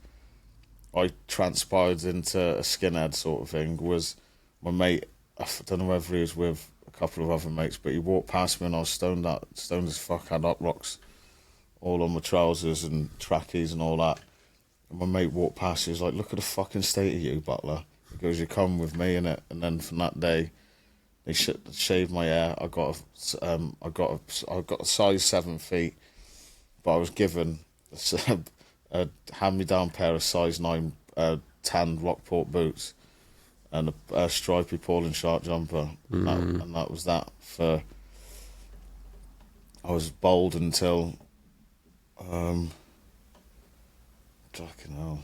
I transpired into a skinhead sort of thing was my mate, I don't know whether he was with a couple of other mates, but he walked past me and I was stoned as fuck, had hot rocks all on my trousers and trackies and all that. And my mate walked past, he was like, "Look at the fucking state of you, Butler." He goes, "You come with me," innit? And then from that day, they shaved my hair. I got a size 7 feet, but I was given a hand-me-down pair of size 9 tan Rockport boots and a stripy Paul and Sharp jumper, and that was that. I was bald until fucking hell,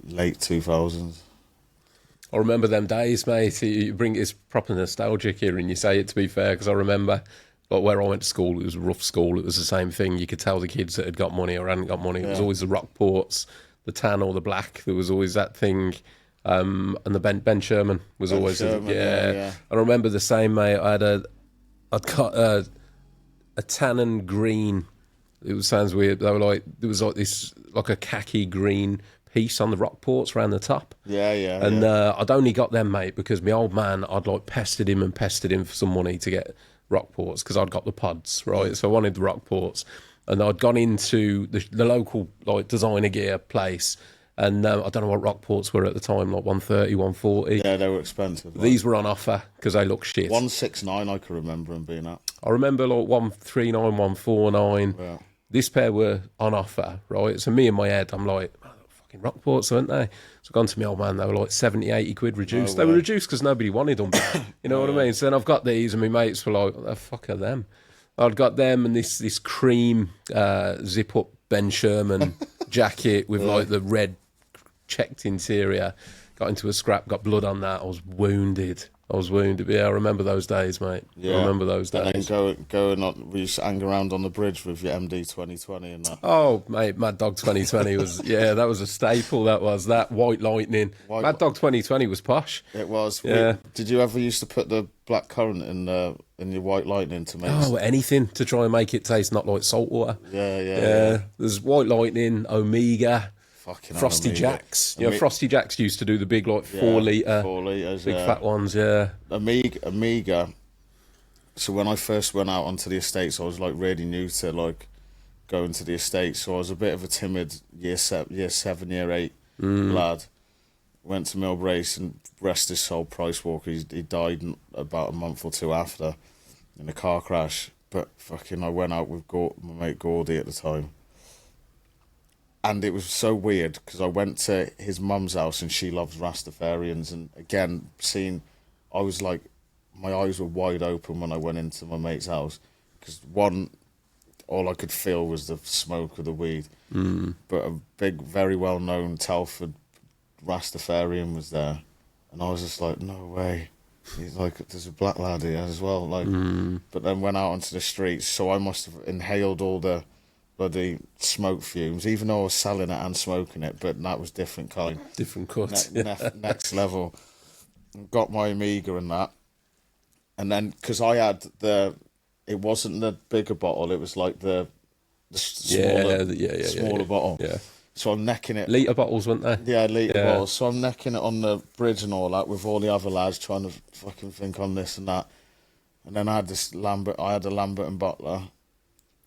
late 2000s. I remember them days, mate. It's proper nostalgic here, and you say it, to be fair, because I remember Like where I went to school, it was a rough school. It was the same thing. You could tell the kids that had got money or hadn't got money. It was always the Rockports, the tan or the black. There was always that thing. And the Ben Sherman was Ben always, Sherman, yeah. I remember the same, mate. I'd got a tan and green. It sounds weird. They were like, there was like this, like a khaki green piece on the Rockports around the top. Yeah. And I'd only got them, mate, because my old man, I'd like pestered him for some money to get Rockports because I'd got the pods, right? So I wanted the Rockports, and I'd gone into the local like designer gear place, and I don't know what Rockports were at the time, like 130, 140. Yeah, they were expensive. Like. These were on offer because they look shit. 169, I can remember them being at. I remember like 139, 149. Yeah. This pair were on offer, right? So me in my head, I'm like, oh, fucking Rockports, aren't they? So I've gone to my old man, they were like 70, 80 quid reduced. They were reduced because nobody wanted them. You know what I mean? So then I've got these, and my mates were like, what the fuck are them? I'd got them and this cream zip-up Ben Sherman jacket with like the red checked interior. Got into a scrap, got blood on that. I was wounded. Yeah, I remember those days, mate. Yeah. I remember those days. And then going on, we used to hang around on the bridge with your MD 2020 and that. Oh, mate, Mad Dog 2020 was, that was a staple, that White Lightning. Mad Dog 2020 was posh. It was. Yeah. Did you ever used to put the black currant in your White Lightning to make anything to try and make it taste not like salt water. Yeah. There's White Lightning, Omega, fucking Frosty Jacks. Frosty Jacks used to do the big, like, 4 litre. 4 litres, big fat ones, yeah. Amiga. So when I first went out onto the estates, I was, like, really new to, like, going to the estates. So I was a bit of a timid year 7, year 8 lad. Went to Millbrace and rest his soul, Price Walker. He died about a month or two after in a car crash. But fucking, I went out with my mate Gordy at the time. And it was so weird because I went to his mum's house and she loves Rastafarians. And again, I was like, my eyes were wide open when I went into my mate's house because all I could feel was the smoke of the weed. But a big, very well-known Telford Rastafarian was there. And I was just like, no way. He's like, there's a black lad here as well. Like, But then went out onto the streets. So I must have inhaled all the bloody smoke fumes, even though I was selling it and smoking it, but that was different kind. Different cut. Next level. Got my Amiga and that. And then, because I had it wasn't the bigger bottle, it was like the smaller bottle. Yeah. So I'm necking it. Litre bottles, weren't they? Yeah, litre bottles. So I'm necking it on the bridge and all that with all the other lads trying to fucking think on this and that. And then I had a Lambert and Butler.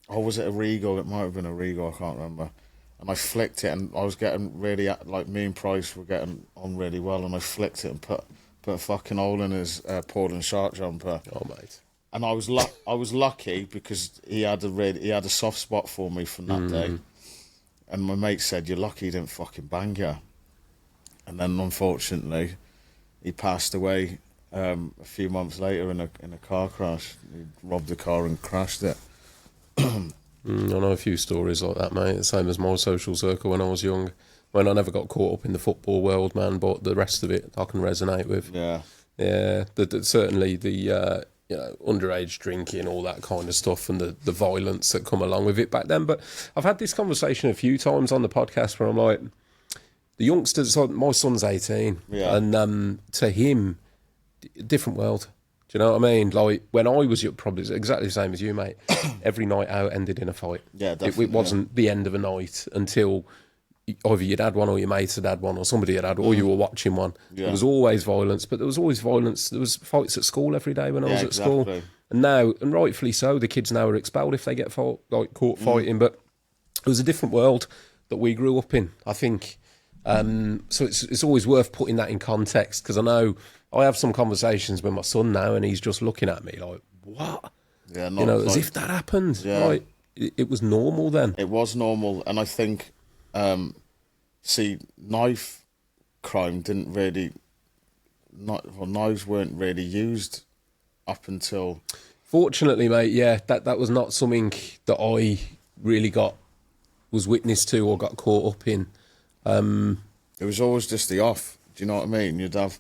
Or was it a Regal? It might have been a Regal, I can't remember. And I flicked it, and I was getting really, like, me and Price were getting on really well, and I flicked it and put a fucking hole in his Portland shark jumper. Oh, mate. And I was lucky because he had a soft spot for me from that day. And my mate said, "You're lucky he didn't fucking bang you." And then, unfortunately, he passed away a few months later in a car crash. He robbed the car and crashed it. I know a few stories like that, mate. The same as my social circle when I was young. When I never got caught up in the football world, man, but the rest of it I can resonate with. Yeah. Certainly the underage drinking, all that kind of stuff, and the violence that come along with it back then. But I've had this conversation a few times on the podcast where I'm like, the youngsters. My son's 18, and to him, different world. Do you know what I mean? Like, when I was probably exactly the same as you, mate. Every night out ended in a fight. Yeah, definitely. It wasn't the end of a night until either you'd had one or your mates had had one or somebody had had or you were watching one. Yeah. There was always violence, but there was always violence. There was fights at school every day when I was at school. And now, and rightfully so, the kids now are expelled if they get caught fighting. But it was a different world that we grew up in, I think. So it's always worth putting that in context, because I know I have some conversations with my son now and he's just looking at me like, what? Yeah, as if that happened. Yeah. Like, it was normal then. It was normal, and I think, knife crime didn't really, knives weren't really used up until... Fortunately, mate, that was not something that I really was witness to or got caught up in. It was always just the off. Do you know what I mean? You'd have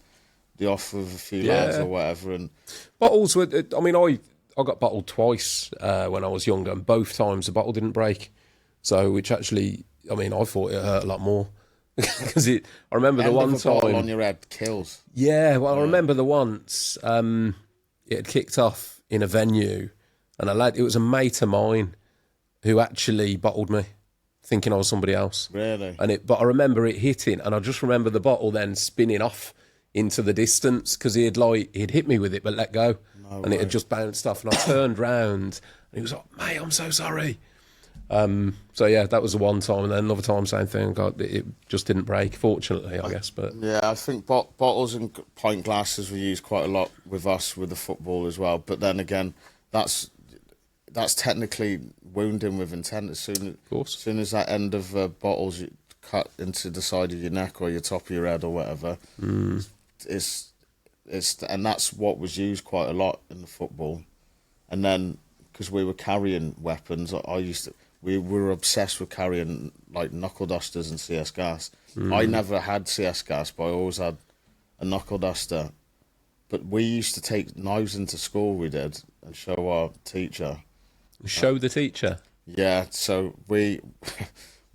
the off with a few lads or whatever, and bottles were. I mean, I got bottled twice when I was younger, and both times the bottle didn't break. So, which actually, I mean, I thought it hurt a lot more because it. I remember the End one of a bottle on time. your head kills. Yeah, well, I remember the once it had kicked off in a venue, and a lad. It was a mate of mine who actually bottled me, thinking I was somebody else. Really? But I remember it hitting, and I just remember the bottle then spinning off into the distance because he'd hit me with it but let go, and it had just bounced off, and I turned round and he was like, "Mate, I'm so sorry." So yeah, that was the one time, and then another time, same thing. It just didn't break, fortunately, I guess. But Yeah, I think bottles and pint glasses were used quite a lot with us with the football as well. But then again, that's technically wounding with intent. As soon as that end of bottles cut into the side of your neck or your top of your head or whatever, it's and that's what was used quite a lot in the football. And then because we were carrying weapons, we were obsessed with carrying like knuckle dusters and CS gas. I never had CS gas, but I always had a knuckle duster. But we used to take knives into school, we did, and show our teacher. show the teacher. Yeah, so my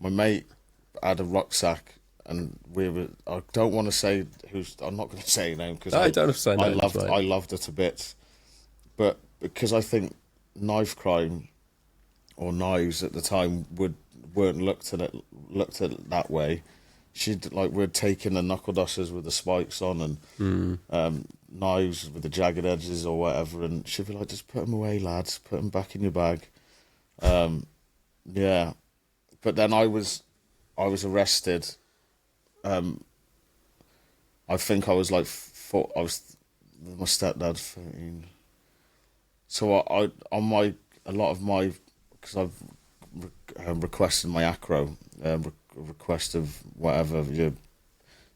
mate had a rucksack, and I don't want to say I'm not going to say her name because I don't have to say names, mate. I loved her to bits, but because I think knife crime or knives at the time weren't looked at it that way. We're taking the knuckle dusters with the spikes on and knives with the jagged edges or whatever, and she'd be like, "Just put them away, lads. Put them back in your bag." Yeah, but then I was arrested. I think I was like I was my stepdad 13. So I on a lot of my because I've requested my acro request of whatever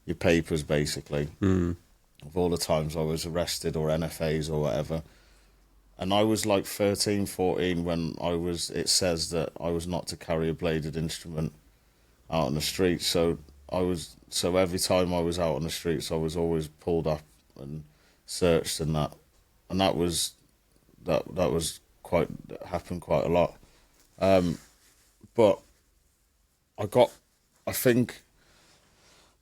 your papers basically of all the times I was arrested or NFAs or whatever, and I was like 13, 14 when it says that I was not to carry a bladed instrument out on the street. So every time I was out on the streets I was always pulled up and searched, and that was happened quite a lot. But I think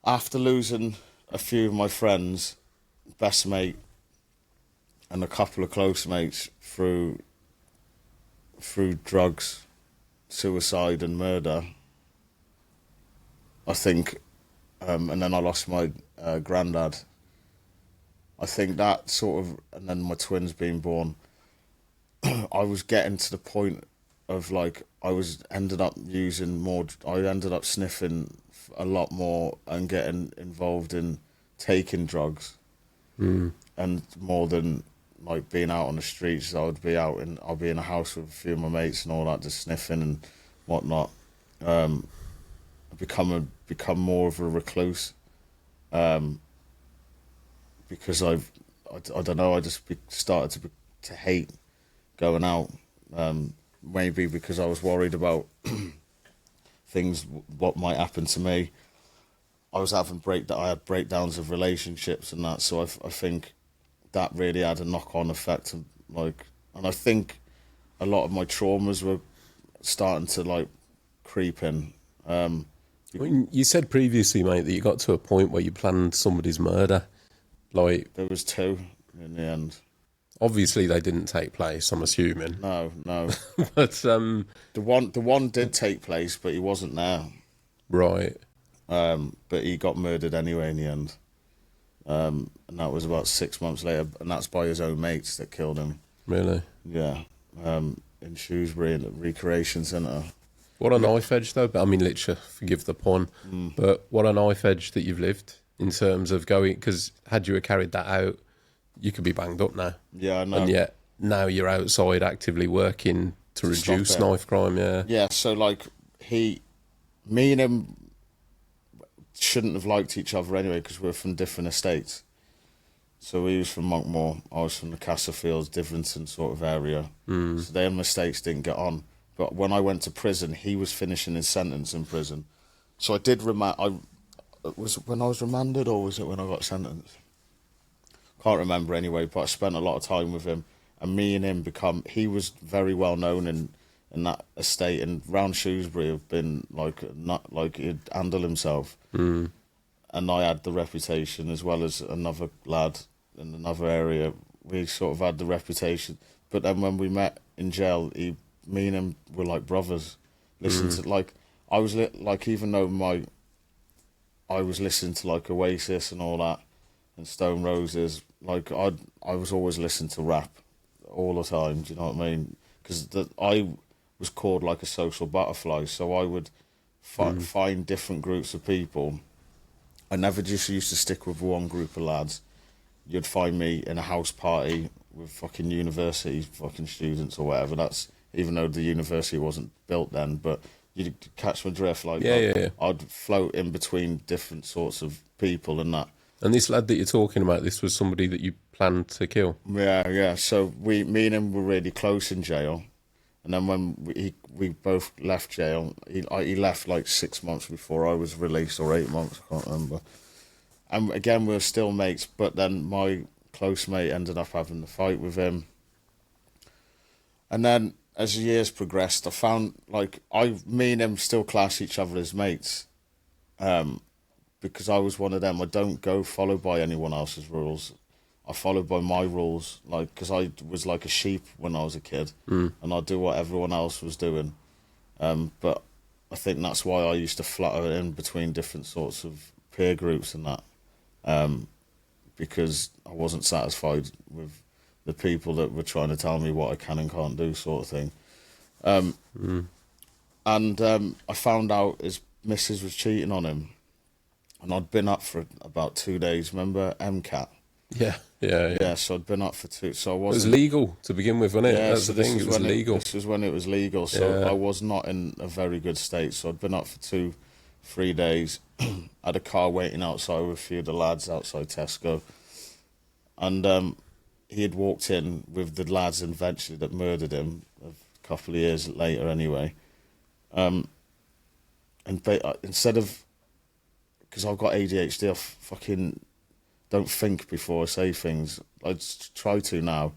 after losing a few of my friends, best mate and a couple of close mates through drugs, suicide and murder, I think, and then I lost my granddad. I think that sort of, and then my twins being born, I was getting to the point of like I ended up sniffing a lot more and getting involved in taking drugs, and more than like being out on the streets. I'll be in a house with a few of my mates and all that, just sniffing and whatnot. Become more of a recluse, because I don't know, I just started to hate going out. Maybe because I was worried about things, what might happen to me. I had breakdowns of relationships and that, so I think that really had a knock-on effect. And I think a lot of my traumas were starting to like creep in. You said previously, mate, that you got to a point where you planned somebody's murder. Like, there was two in the end. Obviously, they didn't take place, I'm assuming. No. But the one did take place, but he wasn't there. Right. But he got murdered anyway in the end. And that was about 6 months later, and that's by his own mates that killed him. Really? Yeah. In Shrewsbury, in the Recreation Centre. What a knife edge, though. But I mean, literally, forgive the pun. But what a knife edge that you've lived in terms of going, because had you carried that out, you could be banged up now. Yeah, I know. And yet now you're outside actively working to reduce knife crime. Yeah. Yeah. So like me and him shouldn't have liked each other anyway because we're from different estates. So he was from Monkmore, I was from the Castlefields, Divrington sort of area. So their estates didn't get on. But when I went to prison, he was finishing his sentence in prison. So I did was it when I was remanded or was it when I got sentenced? Can't remember anyway, but I spent a lot of time with him. and me and him he was very well known in that estate, and round Shrewsbury have been not like he'd handle himself. And I had the reputation, as well as another lad in another area. We sort of had the reputation, but then when we met in jail, me and him were like brothers. Listen to even though I was listening to like Oasis and all that, and Stone Roses. Like I was always listening to rap all the time. Do you know what I mean? Because I was called like a social butterfly, so I would find different groups of people. I never just used to stick with one group of lads. You'd find me in a house party with fucking university fucking students or whatever. That's even though the university wasn't built then, but you'd catch my drift. Like I'd float in between different sorts of people and that. And this lad that you're talking about, this was somebody that you planned to kill? Yeah. So me and him were really close in jail. And then when we both left jail, he left like 6 months before I was released, or 8 months, I can't remember. And again, we were still mates, but then my close mate ended up having the fight with him. And then as the years progressed, I found me and him still class each other as mates. Because I was one of them. I don't go follow by anyone else's rules. I follow by my rules, because I was like a sheep when I was a kid, and I'd do what everyone else was doing. But I think that's why I used to flutter in between different sorts of peer groups and that, because I wasn't satisfied with the people that were trying to tell me what I can and can't do, sort of thing. And I found out his missus was cheating on him, and I'd been up for about 2 days. Remember MCAT? Yeah. So I'd been up for 2. So I wasn't. It was legal to begin with, wasn't it? Yeah, That's the thing. It was legal. This was when it was legal. So I was not in a very good state. So I'd been up for 2-3 days. Had a car waiting outside with a few of the lads outside Tesco, and he had walked in with the lads eventually that murdered him a couple of years later. Anyway, and instead of, because I've got ADHD, I fucking don't think before I say things. I just try to now.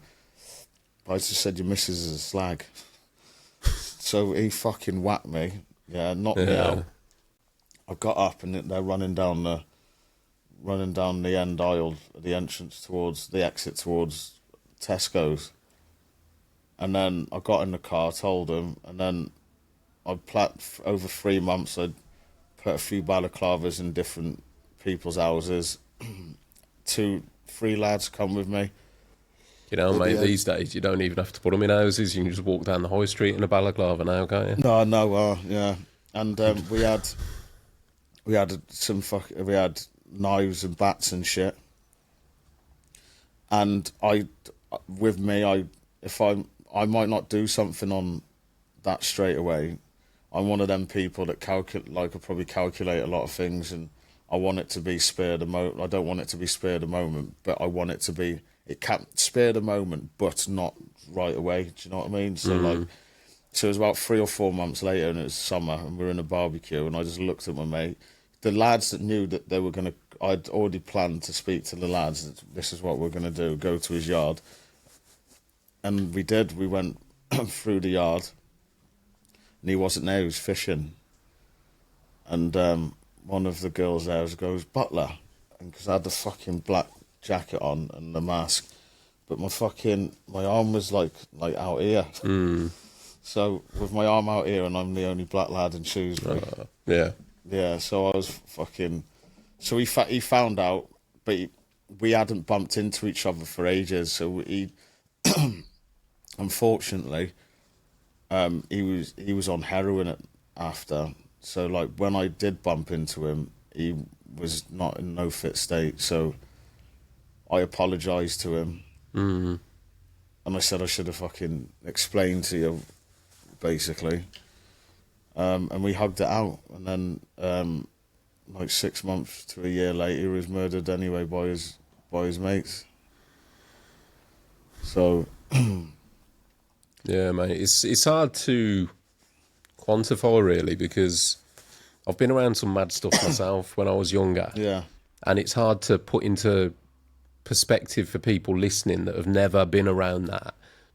I just said your missus is a slag. So he fucking whacked me. Yeah, knocked me out. I got up and they're running down the end aisle, the entrance towards the exit towards Tesco's. And then I got in the car, told them, and then over 3 months I'd put a few balaclavas in different people's houses. 2-3 lads come with me. You know, mate, these days you don't even have to put them in houses. You can just walk down the high street in a balaclava now, can't you? No, yeah. And we had knives and bats and shit. And I might not do something on that straight away. I'm one of them people that I probably calculate a lot of things, and I want it to be spare the moment. I don't want it to be spare the moment, but I want it to be. It can spare the moment, but not right away. Do you know what I mean? So so it was about 3 or 4 months later, and it was summer, and we were in a barbecue, and I just looked at my mate. The lads that knew that they were gonna. I'd already planned to speak to the lads. That this is what we're gonna do. Go to his yard, and we did. We went through the yard, and he wasn't there. He was fishing, and one of the girls there goes, Butler, and because I had the fucking black jacket on and the mask, but my arm was like out here. So with my arm out here, and I'm the only black lad in Shrewsbury. Yeah. So I was fucking. So he found out, but we hadn't bumped into each other for ages. So he, unfortunately, he was on heroin after. So when I did bump into him, he was not in no fit state. So I apologised to him, and I said I should have fucking explained to you, basically. And we hugged it out, and then 6 months to a year later, he was murdered anyway by his mates. So yeah, mate, it's hard to quantify really, because I've been around some mad stuff myself when I was younger. Yeah. And it's hard to put into perspective for people listening that have never been around that.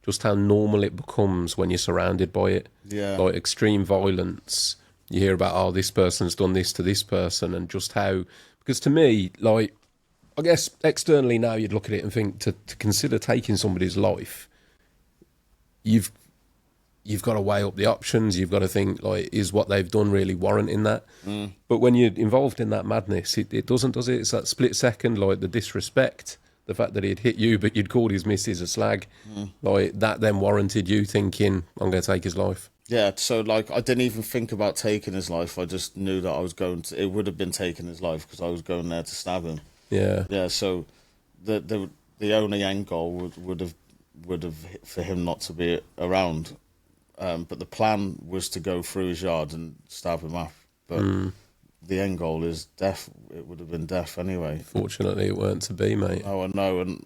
just how normal it becomes when you're surrounded by it. Yeah. Like extreme violence. You hear about, oh, this person's done this to this person, and just how, because to me, like, I guess externally now you'd look at it and think to consider taking somebody's life, you've got to weigh up the options. You've got to think, like, is what they've done really warranting that? But when you're involved in that madness, it doesn't, does it? It's that split second, like the disrespect, the fact that he'd hit you, but you'd called his missus a slag, like that then warranted you thinking, I'm going to take his life. Yeah, so like I didn't even think about taking his life. I just knew that I was going to. It would have been taking his life because I was going there to stab him. Yeah. Yeah. So the only end goal would have for him not to be around. But the plan was to go through his yard and stab him up. But the end goal is death. It would have been death anyway. Fortunately, it weren't to be, mate. Oh, I know, and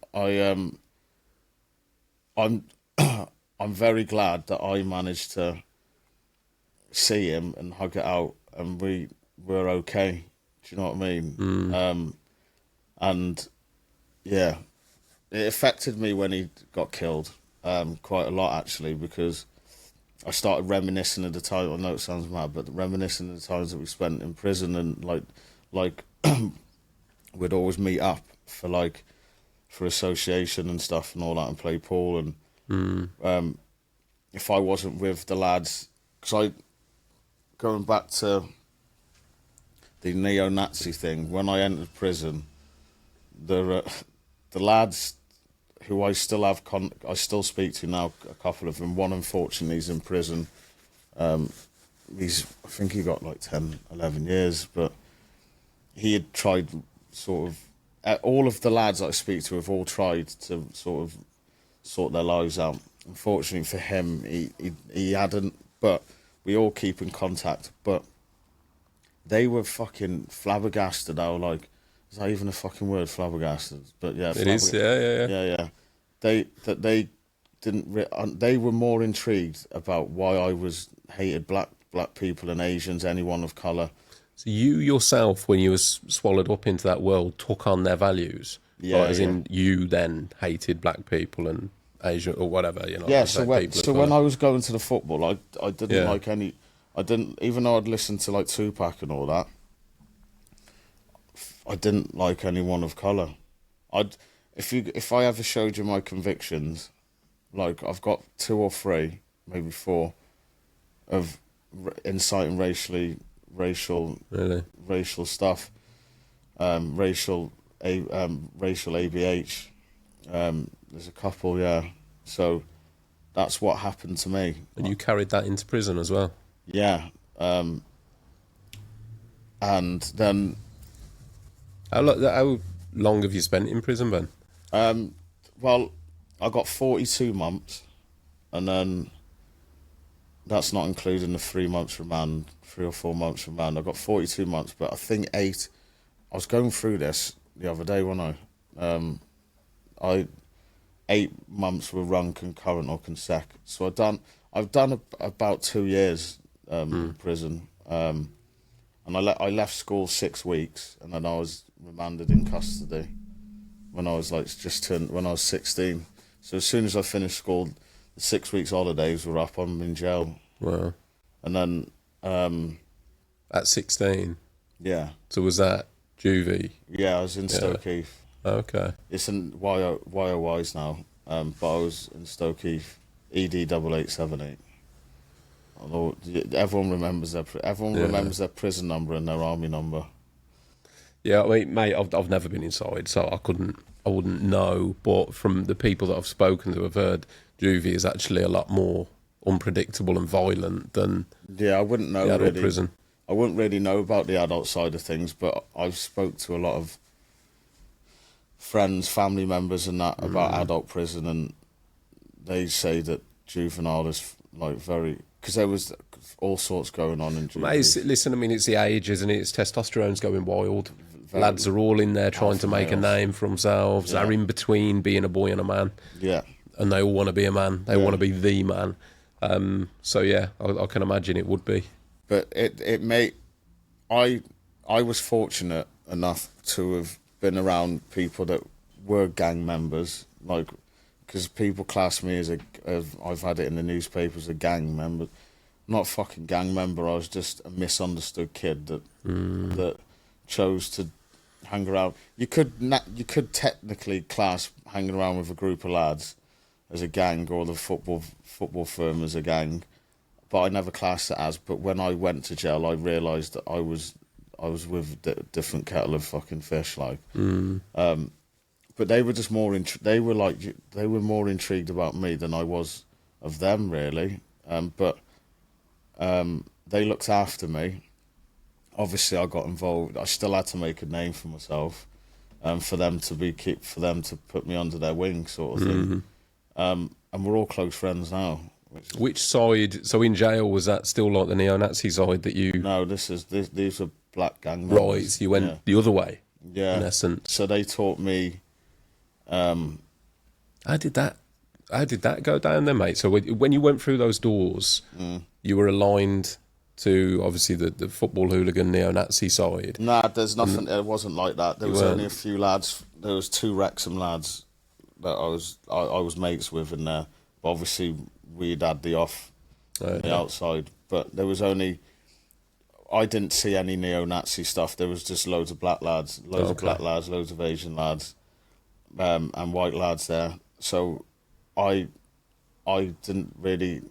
I'm very glad that I managed to see him and hug it out, and we were okay. Do you know what I mean? And yeah, it affected me when he got killed quite a lot actually, because I started reminiscing of the time. I know it sounds mad, but reminiscing of the times that we spent in prison, and like we'd always meet up for association and stuff and all that, and play pool. And if I wasn't with the lads, because going back to the neo-Nazi thing, when I entered prison, the lads who I still have I still speak to now, a couple of them. One, unfortunately, is in prison. I think he got like 10, 11 years, but he had tried sort of. All of the lads that I speak to have all tried to sort of sort their lives out. Unfortunately for him, he hadn't. But we all keep in contact. But they were fucking flabbergasted. I was like, is that even a fucking word, flabbergasted? But yeah, it is. Yeah. They didn't. They were more intrigued about why I hated black people and Asians, anyone of colour. So you yourself, when you were swallowed up into that world, took on their values. Yeah, like, as in you then hated black people and Asian or whatever, you know. Yeah. So when I was going to the football, I didn't like any. I didn't, even though I'd listened to like Tupac and all that. I didn't like anyone of colour. If I ever showed you my convictions, like I've got 2 or 3, maybe 4, of inciting racial stuff, racial ABH. There's a couple, yeah. So that's what happened to me. And you carried that into prison as well. Yeah. And then. How long have you spent in prison, Ben? Well, I got 42 months, and then that's not including the 3 months remand, 3 or 4 months remand. I got 42 months, but I think 8. I was going through this the other day, wasn't I? 8 months were run concurrent or consec. So I've done about 2 years in prison, and I left school 6 weeks, and then I was remanded in custody when I was when I was 16. So as soon as I finished school, the 6 weeks holidays were up. I'm in jail. Wow. And then at 16. Yeah. So was that juvie? Yeah, I was in Stokeheath. Okay. It's in YOYs now, but I was in Stokeheath, ED 8878. Although everyone remembers their prison number and their army number. Yeah, I mean, mate, I've never been inside, so I wouldn't know. But from the people that I've spoken to, I've heard juvie is actually a lot more unpredictable and violent than I wouldn't know the adult really. prison. I wouldn't really know about the adult side of things, but I've spoke to a lot of friends, family members, and that about adult prison, and they say that juvenile is like very, because there was all sorts going on in juvenile. Mate, listen, I mean, it's the age, isn't it? It's testosterone's going wild. Lads are all in there trying to make a name for themselves. They're in between being a boy and a man. Yeah. And they all want to be a man. They want to be the man. So yeah, I can imagine it would be. But I was fortunate enough to have been around people that were gang members. Like, because people class me as I've had it in the newspapers, a gang member. I'm not a fucking gang member. I was just a misunderstood kid that chose to hang around. You could technically class hanging around with a group of lads as a gang, or the football firm as a gang, but I never classed it as. But when I went to jail, I realised that I was with a different kettle of fucking fish, like. But they were just more. They were more intrigued about me than I was of them, really. But they looked after me. Obviously, I got involved. I still had to make a name for myself, for them to put me under their wing, sort of thing. And we're all close friends now. Which side? So in jail, was that still like the neo-Nazi side that you? No, these are black gang members. Right, so you went the other way. Yeah, in essence. So they taught me. How did that go down then, mate? So when you went through those doors, you were aligned to obviously the football hooligan neo-Nazi side. Nah, there's nothing. It wasn't like that. There was only a few lads. There was 2 Wrexham lads that I was mates with in there. But obviously, we'd had the off on the outside. But there was only. I didn't see any neo-Nazi stuff. There was just loads of black lads, loads of Asian lads, and white lads there. So I didn't really.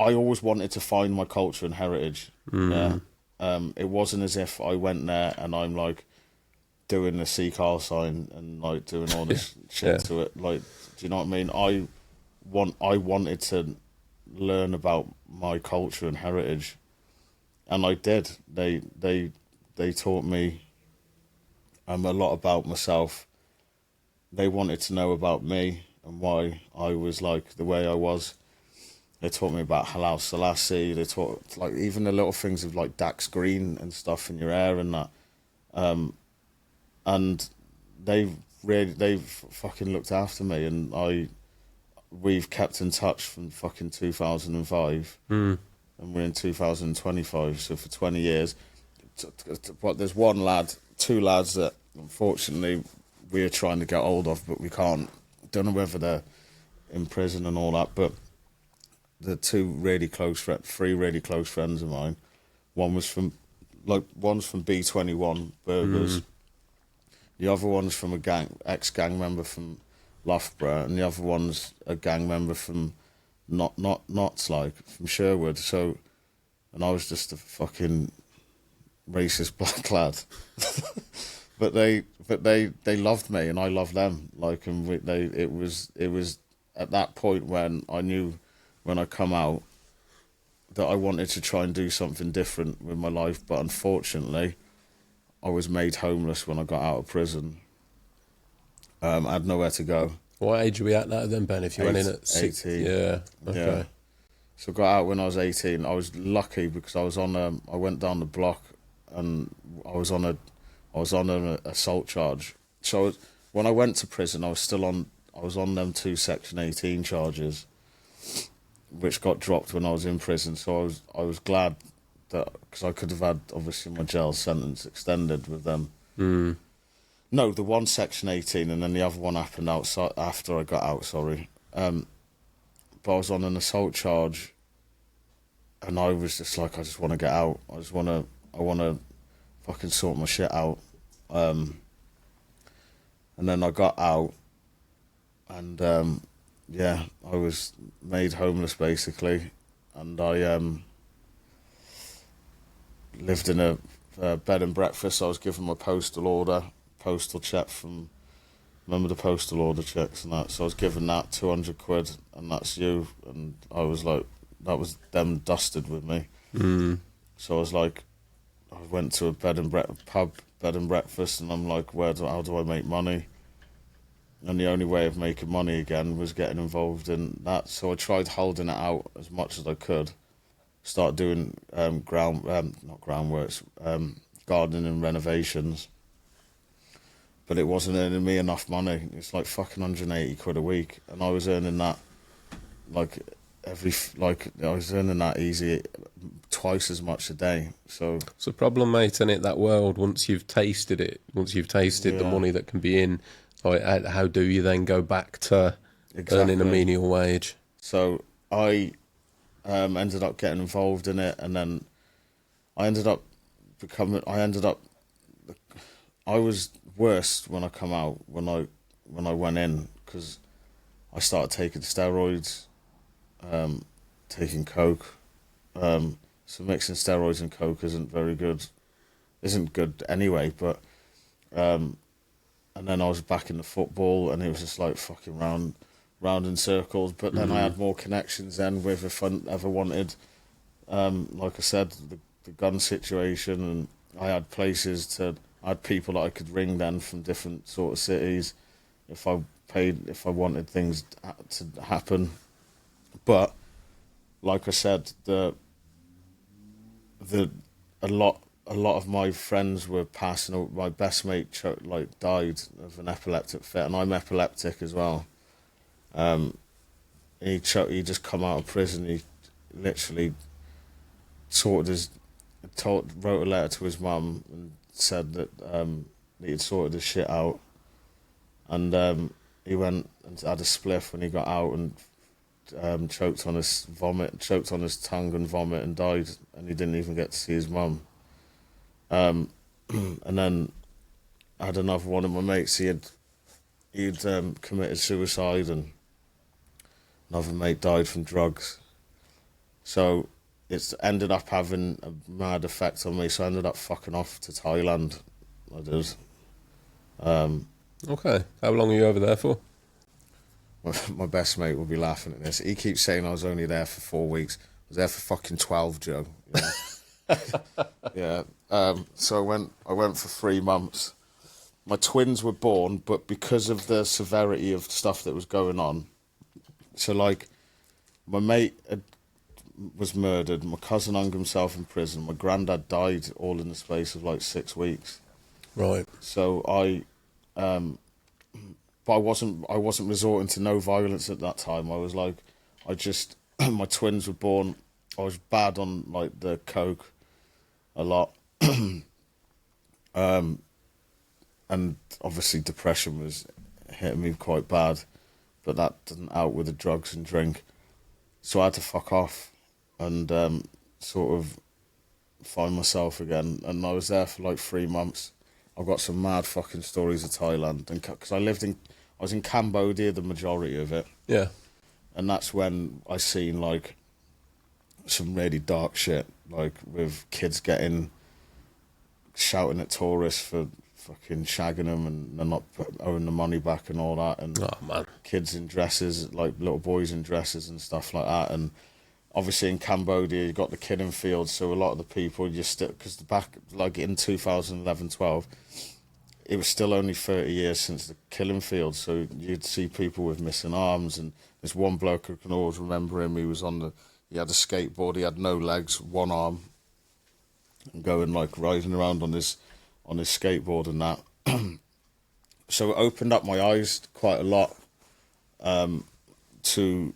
I always wanted to find my culture and heritage. Yeah. It wasn't as if I went there and I'm like doing the Sea Carl sign and like doing all this shit to it. Like, do you know what I mean? I wanted to learn about my culture and heritage. And I did. They taught me a lot about myself. They wanted to know about me and why I was like the way I was. They taught me about Halal Selassie. They taught like even the little things of like Dax Green and stuff in your hair and that. And they fucking looked after me, and we've kept in touch from fucking 2005. And we're in 2025, so for 20 years. But there's 2 lads that unfortunately we're trying to get hold of, but we can't. Don't know whether they're in prison and all that, but the 3 really close friends of mine. One's from B21 Burgers. The other one's from a ex-gang member from Loughborough, and the other one's a gang member from Notts, like from Sherwood. So, and I was just a fucking racist black lad. but they loved me and I loved them. Like, and it was at that point when I knew when I come out that I wanted to try and do something different with my life. But unfortunately, I was made homeless when I got out of prison. I had nowhere to go. What age were we at that then, Ben? If you went in at 18. Yeah. Okay. Yeah. So I got out when I was 18. I was lucky because I went down the block and I was on an assault charge. So when I went to prison, I was on them 2 Section 18 charges, which got dropped when I was in prison. So I was glad that, because I could have had obviously my jail sentence extended with them. No, the 1 Section 18, and then the other one happened outside after I got out. Sorry, but I was on an assault charge, and I was just like, I just want to get out. I want to fucking sort my shit out. And then I got out, and I was made homeless basically, and I lived in a bed and breakfast. I was given my postal check from, remember the postal order checks and that, so I was given that, 200 quid, and that's you, and I was like, that was them dusted with me. So I was like, I went to a bed and breakfast, and I'm like, how do I make money? And the only way of making money again was getting involved in that, so I tried holding it out as much as I could, start doing gardening and renovations. But it wasn't earning me enough money. It's like fucking 180 quid a week, and I was earning that I was earning that easy, twice as much a day. So it's a problem, mate, isn't it? That world. Once you've tasted the money that can be in, like, how do you then go back to earning a menial wage. So I ended up getting involved in it, and then I was worse when I come out, when I went in, because I started taking steroids, taking coke. So mixing steroids and coke isn't good anyway, but and then I was back in the football, and it was just like fucking round in circles. But then I had more connections then with, if I ever wanted, like I said, the gun situation, and I had I had people that I could ring then from different sort of cities if I wanted things to happen. But like I said, a lot of my friends were passing. My best mate died of an epileptic fit, and I'm epileptic as well. He just come out of prison. He literally wrote a letter to his mum and said that he had sorted his shit out, and he went and had a spliff when he got out, and choked on his tongue and vomit, and died, and he didn't even get to see his mum. And then I had another one of my mates. He'd committed suicide, and another mate died from drugs. So it's ended up having a mad effect on me. So I ended up fucking off to Thailand. I did. Okay. How long are you over there for? My best mate will be laughing at this. He keeps saying I was only there for 4 weeks. I was there for fucking 12, Joe. Yeah. So I went for 3 months. My twins were born, but because of the severity of stuff that was going on, so like my mate was murdered, my cousin hung himself in prison, my granddad died all in the space of like 6 weeks. Right. So but I wasn't resorting to no violence at that time. I was like, my twins were born. I was bad on like the coke a lot. And obviously depression was hitting me quite bad, but that didn't out with the drugs and drink. So I had to fuck off and sort of find myself again. And I was there for like 3 months. I've got some mad fucking stories of Thailand, and because I was in Cambodia the majority of it. Yeah. And that's when I seen like some really dark shit, like with kids shouting at tourists for fucking shagging them, and they're not owing the money back and all that, and kids in dresses, like little boys in dresses and stuff like that. And obviously in Cambodia you got the killing fields, so a lot of the people because back like in 2011-12 it was still only 30 years since the killing field, so you'd see people with missing arms. And there's one bloke, I can always remember him, he had a skateboard, he had no legs, one arm, and going like riding around on his skateboard and that. So it opened up my eyes quite a lot to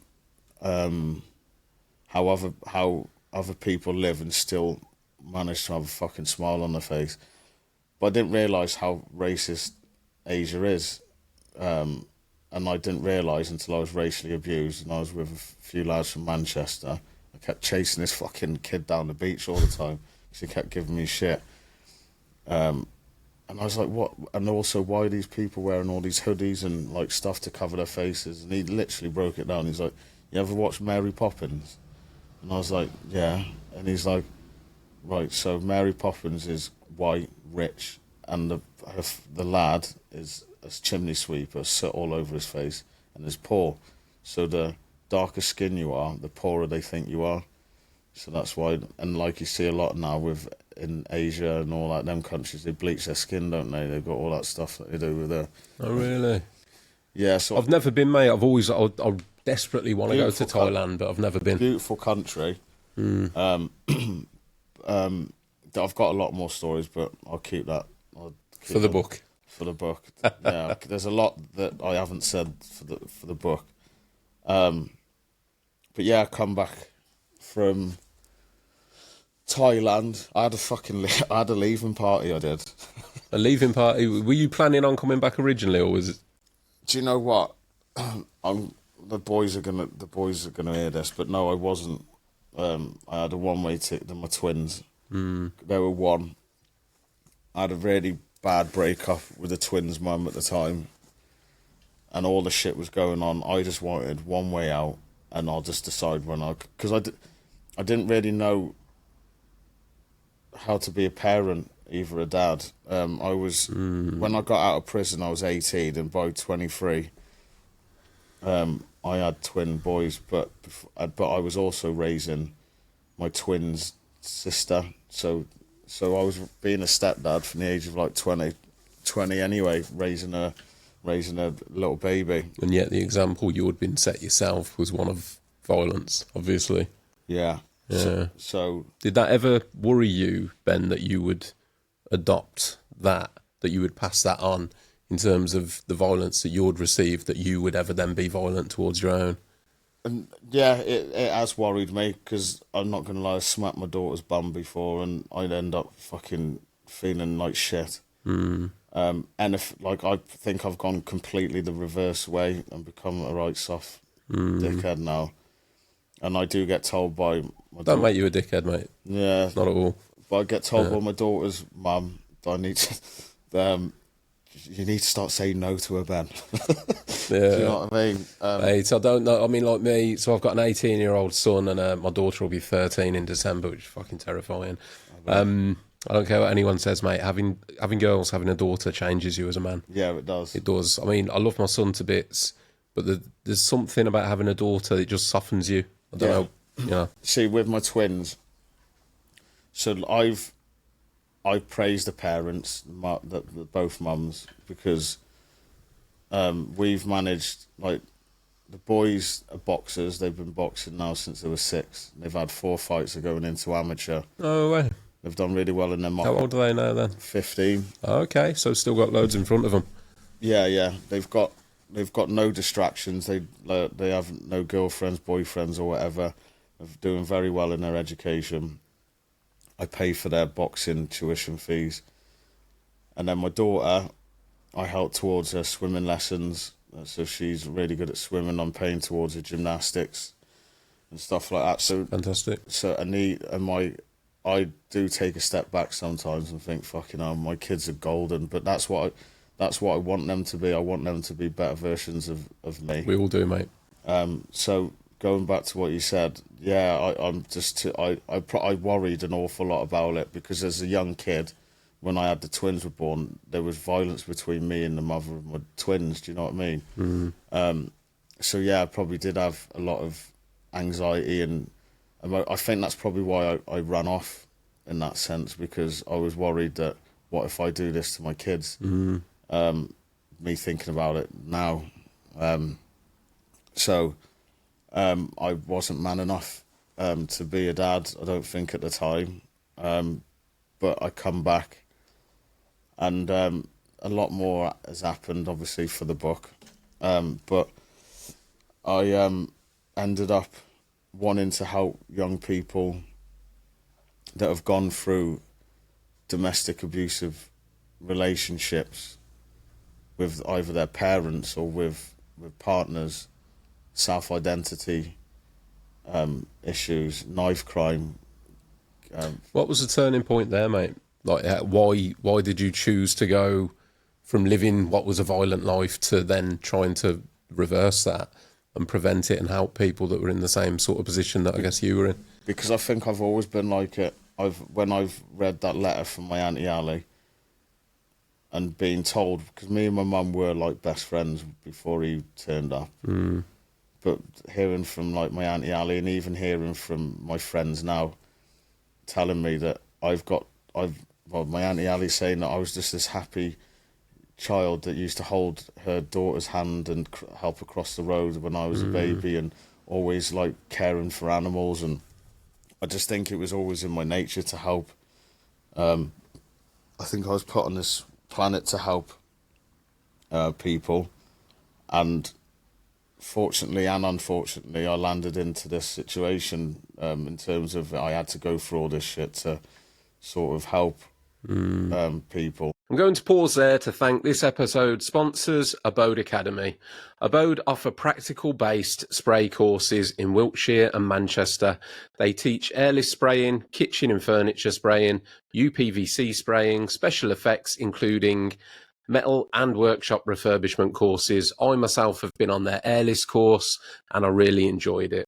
how other people live and still manage to have a fucking smile on their face. But I didn't realise how racist Asia is. And I didn't realise until I was racially abused, and I was with a few lads from Manchester. I kept chasing this fucking kid down the beach all the time because he kept giving me shit. And I was like, what? And also, why are these people wearing all these hoodies and like stuff to cover their faces? And he literally broke it down. He's like, you ever watched Mary Poppins? And I was like, yeah. And he's like, right, so Mary Poppins is white, rich, and the lad is a chimney sweeper, soot all over his face, and is poor. So the darker skin you are, the poorer they think you are. So that's why, and like you see a lot now in Asia and all that, them countries, they bleach their skin, don't they? They've got all that stuff that they do with their... Oh, really? Yeah, so... I've never been, mate. I desperately want to go to Thailand, but I've never been. Beautiful country. I've got a lot more stories, but I'll keep that. For the book. For the book. Yeah, there's a lot that I haven't said for the book. But yeah, I come back from Thailand. I had a leaving party, I did. A leaving party? Were you planning on coming back originally, or was it... Do you know what? the boys are gonna hear this, but no, I wasn't. I had a one-way ticket to my twins. They were one. I had a really bad breakup with the twins' mum at the time, and all the shit was going on. I just wanted one way out, and I'll just decide when because I didn't really know how to be a parent, either a dad. I was when I got out of prison, I was 18, and by 23, I had twin boys, but I was also raising my twin's sister, so I was being a stepdad from the age of like 20 anyway, raising a little baby. And yet the example you had been set yourself was one of violence, obviously. Yeah. Yeah. So did that ever worry you, Ben, that you would adopt that you would pass that on in terms of the violence that you would receive, that you would ever then be violent towards your own? And yeah, it has worried me, because I'm not going to lie, I smacked my daughter's bum before and I'd end up fucking feeling like shit. And if, like, I think I've gone completely the reverse way and become a right soft dickhead now. And I do get told by my Don't make you a dickhead, mate. Yeah. Not at all. But I get told by my daughter's mum that I need to, you need to start saying no to her, Ben. Yeah. Do you know what I mean? Mate, I don't know. I mean, like me, so I've got an 18-year-old son, and my daughter will be 13 in December, which is fucking terrifying. I don't care what anyone says, mate. Having girls, having a daughter changes you as a man. Yeah, it does. It does. I mean, I love my son to bits, but there's something about having a daughter that just softens you. I don't know. You know. See, with my twins, so I praise the parents, both mums, because we've managed, like, the boys are boxers. They've been boxing now since they were 6. They've had 4 fights of going into amateur. Oh, way. They've done really well in their mock. How old are they now then? 15. Oh, okay, so still got loads in front of them. Yeah. They've got no distractions. They have no girlfriends, boyfriends, or whatever. They're doing very well in their education. I pay for their boxing tuition fees. And then my daughter, I help towards her swimming lessons. So she's really good at swimming. I'm paying towards her gymnastics and stuff like that. So Fantastic. So I do take a step back sometimes and think, fucking hell, my kids are golden. But that's what I want them to be. I want them to be better versions of me. We all do, mate. So going back to what you said, yeah, I worried an awful lot about it, because as a young kid, when I had the twins were born, there was violence between me and the mother of my twins. Do you know what I mean? So yeah, I probably did have a lot of anxiety, and I think that's probably why I ran off in that sense, because I was worried that, what if I do this to my kids? Me thinking about it now. So I wasn't man enough to be a dad, I don't think, at the time. But I come back, and a lot more has happened, obviously, for the book. But I ended up wanting to help young people that have gone through domestic abusive relationships with either their parents or with partners, self-identity issues, knife crime. What was the turning point there, mate? Like, why did you choose to go from living what was a violent life to then trying to reverse that and prevent it and help people that were in the same sort of position that I guess you were in? Because I think I've always been like it. When I've read that letter from my Auntie Ali and being told, because me and my mum were like best friends before he turned up. But hearing from like my Auntie Ali, and even hearing from my friends now telling me that my Auntie Ali saying that I was just this happy child that used to hold her daughter's hand and help her cross the road when I was a baby, and always like caring for animals. And I just think it was always in my nature to help. I think I was put on this planet to help people, and fortunately and unfortunately, I landed into this situation in terms of I had to go through all this shit to sort of help people. I'm going to pause there to thank this episode's sponsors, Abode Academy. Abode offer practical-based spray courses in Wiltshire and Manchester. They teach airless spraying, kitchen and furniture spraying, UPVC spraying, special effects including metal and workshop refurbishment courses. I myself have been on their airless course and I really enjoyed it.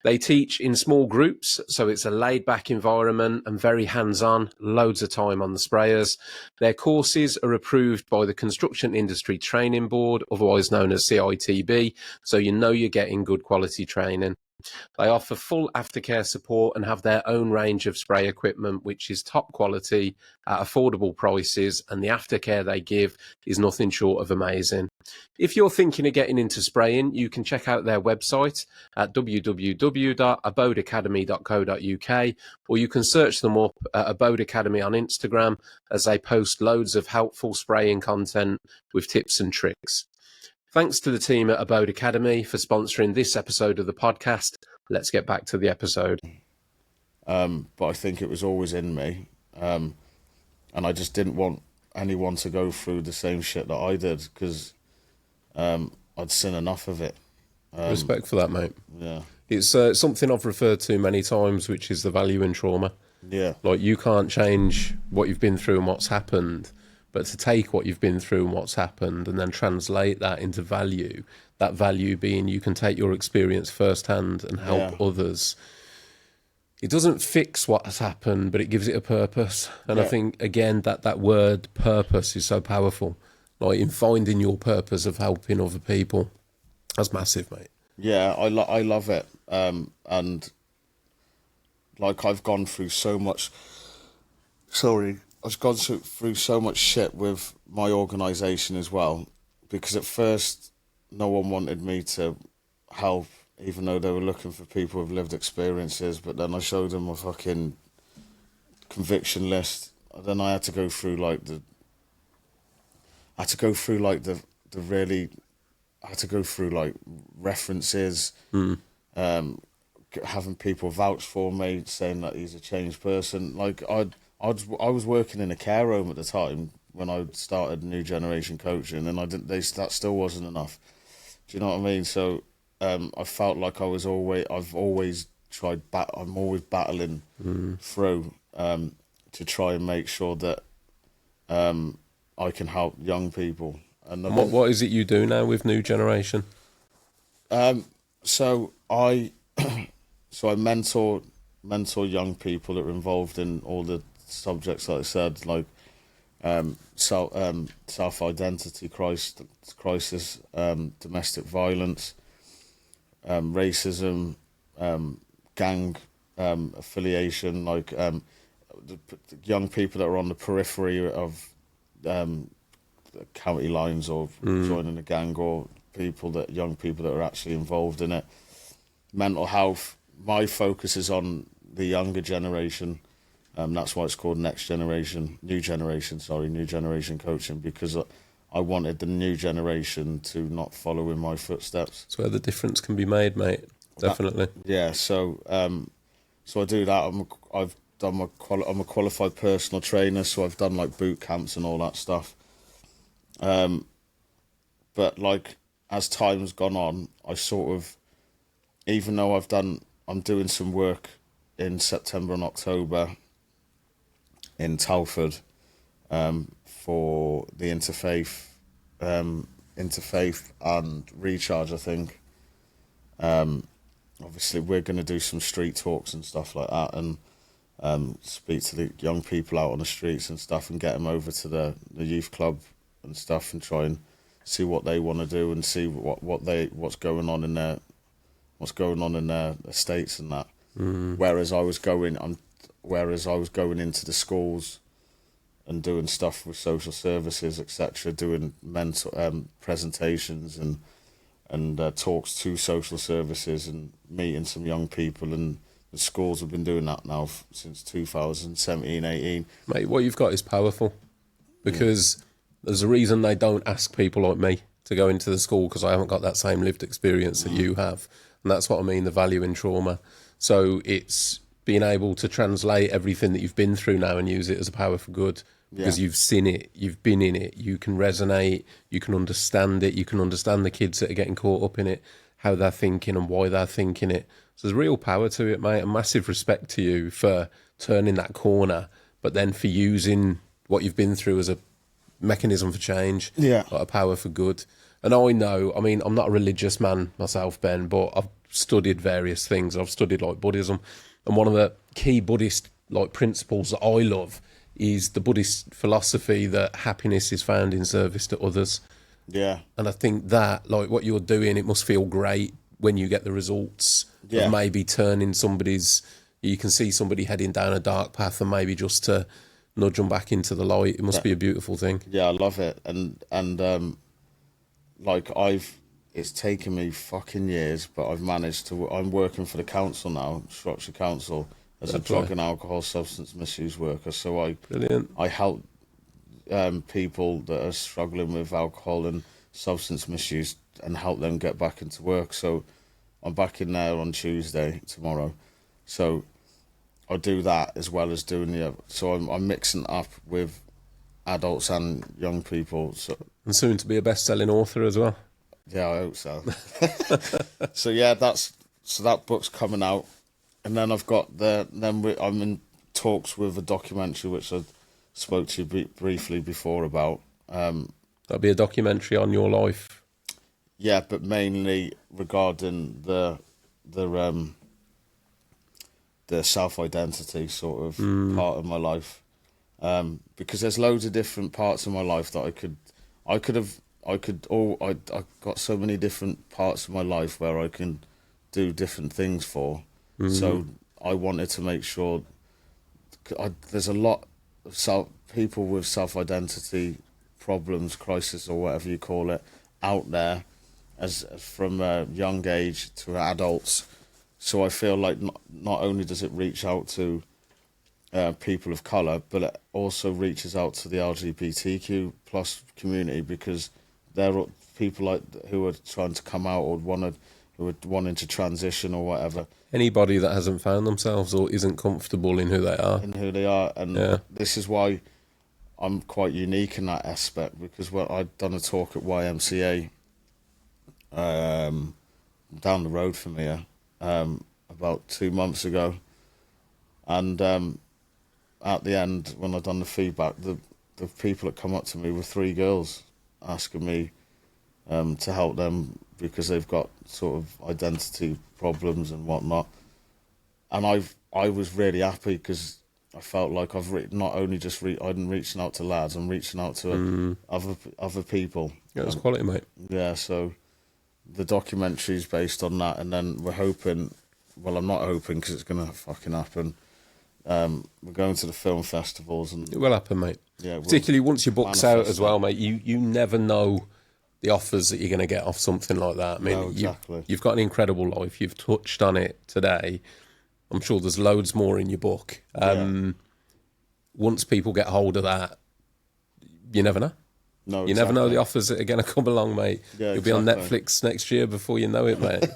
They teach in small groups, so it's a laid-back environment and very hands-on, loads of time on the sprayers. Their courses are approved by the Construction Industry Training Board, otherwise known as CITB, so you know you're getting good quality training. They offer full aftercare support and have their own range of spray equipment, which is top quality at affordable prices, and the aftercare they give is nothing short of amazing. If you're thinking of getting into spraying, you can check out their website at www.abodeacademy.co.uk, or you can search them up at Abode Academy on Instagram, as they post loads of helpful spraying content with tips and tricks. Thanks to the team at Abode Academy for sponsoring this episode of the podcast. Let's get back to the episode. But I think it was always in me. And I just didn't want anyone to go through the same shit that I did, because I'd seen enough of it. Respect for that, mate. Yeah. It's something I've referred to many times, which is the value in trauma. Yeah. Like, you can't change what you've been through and what's happened, but to take what you've been through and what's happened and then translate that into value, that value being you can take your experience firsthand and help others. It doesn't fix what has happened, but it gives it a purpose. And I think, again, that word purpose is so powerful. Like, in finding your purpose of helping other people. That's massive, mate. Yeah, I love it. And, like, I've gone through so much... I've gone through so much shit with my organisation as well, because at first no one wanted me to help, even though they were looking for people with lived experiences. But then I showed them a fucking conviction list. And then I had to go through references, having people vouch for me, saying that he's a changed person. Like, I was working in a care home at the time when I started New Generation Coaching, and that still wasn't enough. Do you know what I mean? So I felt like I'm always battling through to try and make sure that I can help young people. And what is it you do now with New Generation? So I mentor young people that are involved in all the subjects, like I said, like self-identity crisis, domestic violence, racism, gang affiliation, like the young people that are on the periphery of county lines or joining a gang, or young people that are actually involved in it. Mental health. My focus is on the younger generation. That's why it's called New Generation Coaching, because I wanted the new generation to not follow in my footsteps. It's where the difference can be made, mate. Definitely. So I do that. I'm a qualified personal trainer, so I've done like boot camps and all that stuff. But like, as time's gone on, I sort of, even though I'm doing some work in September and October in Telford for the interfaith and recharge, I think. Obviously, we're going to do some street talks and stuff like that, and speak to the young people out on the streets and stuff, and get them over to the youth club and stuff, and try and see what they want to do, and see what's going on in their estates and that. Whereas I was going into the schools and doing stuff with social services, etc., doing mental presentations and talks to social services and meeting some young people, and the schools have been doing that now since 2017-18. Mate, what you've got is powerful, because there's a reason they don't ask people like me to go into the school, because I haven't got that same lived experience that you have. And that's what I mean, the value in trauma. So it's being able to translate everything that you've been through now and use it as a power for good, because you've seen it, you've been in it, you can resonate, you can understand it, you can understand the kids that are getting caught up in it, how they're thinking and why they're thinking it. So there's real power to it, mate. A massive respect to you for turning that corner, but then for using what you've been through as a mechanism for change, like a power for good. And I know, I mean, I'm not a religious man myself, Ben, but I've studied various things. I've studied like Buddhism, and one of the key Buddhist like principles that I love is the Buddhist philosophy that happiness is found in service to others. Yeah. And I think that, like what you're doing, it must feel great when you get the results of maybe turning somebody's, you can see somebody heading down a dark path and maybe just to nudge them back into the light. It must be a beautiful thing. Yeah, I love it. And like it's taken me fucking years, but I've managed to, I'm working for the council now, Shropshire Council, as a drug and alcohol substance misuse worker. So I help people that are struggling with alcohol and substance misuse and help them get back into work. So I'm back in there on Tuesday, tomorrow. So I do that as well as doing the other. So I'm mixing up with adults and young people. So, and soon to be a best-selling author as well. Yeah, I hope so. So yeah, that book's coming out, and then I've got I'm in talks with a documentary which I spoke to you briefly before about. That'll be a documentary on your life. Yeah, but mainly regarding the self-identity sort of part of my life, because there's loads of different parts of my life that I got so many different parts of my life where I can do different things for. So I wanted to make sure there's a lot of people with self-identity problems, crisis, or whatever you call it, out there, as from a young age to adults. So I feel like not only does it reach out to people of colour, but it also reaches out to the LGBTQ plus community, because there are people like who are trying to come out or who are wanting to transition or whatever. Anybody that hasn't found themselves or isn't comfortable in who they are. And this is why I'm quite unique in that aspect, because I'd done a talk at YMCA down the road from here about 2 months ago, and at the end, when I'd done the feedback, the people that come up to me were 3 girls asking me to help them because they've got sort of identity problems and whatnot. And I was really happy, because I felt like not only just I'm reaching out to lads, I'm reaching out to other people. Yeah, that's quality, mate. Yeah, so the documentary's based on that, and then we're hoping. Well, I'm not hoping, because it's gonna fucking happen. We're going to the film festivals, and it will happen, mate. Yeah, particularly once your book's out as well, mate. You never know the offers that you're going to get off something like that. I mean, exactly. You've got an incredible life. You've touched on it today. I'm sure there's loads more in your book. Once people get hold of that, you never know. No, you never know the offers that are going to come along, mate. Yeah, You'll be on Netflix next year before you know it, mate.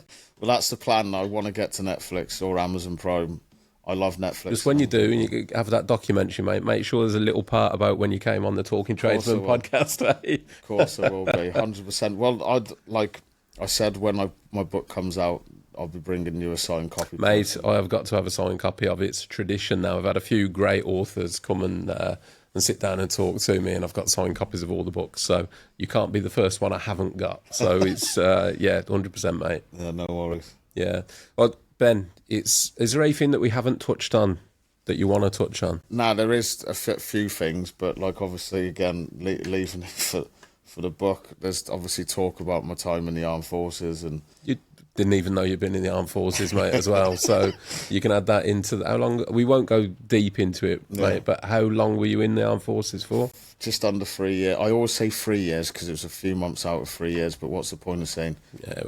Well, that's the plan. I want to get to Netflix or Amazon Prime. I love Netflix. Just when you do, and you have that documentary, mate, make sure there's a little part about when you came on the Talking Tradesman podcast. Eh? Of course there will be, 100%. Well, like I said, when my book comes out, I'll be bringing you a signed copy. Mate, I have got to have a signed copy of it. It's a tradition now. I've had a few great authors come and sit down and talk to me, and I've got signed copies of all the books. So you can't be the first one I haven't got. So it's, 100%, mate. Yeah, no worries. Yeah. Well, Ben, is there anything that we haven't touched on that you want to touch on? No, there is a few things, but like obviously, again, leaving it for the book, there's obviously talk about my time in the armed forces. And you didn't even know you'd been in the armed forces, mate, as well. So you can add that into how long. We won't go deep into it, mate, but how long were you in the armed forces for? Just under 3 years. I always say 3 years because it was a few months out of 3 years, but what's the point of saying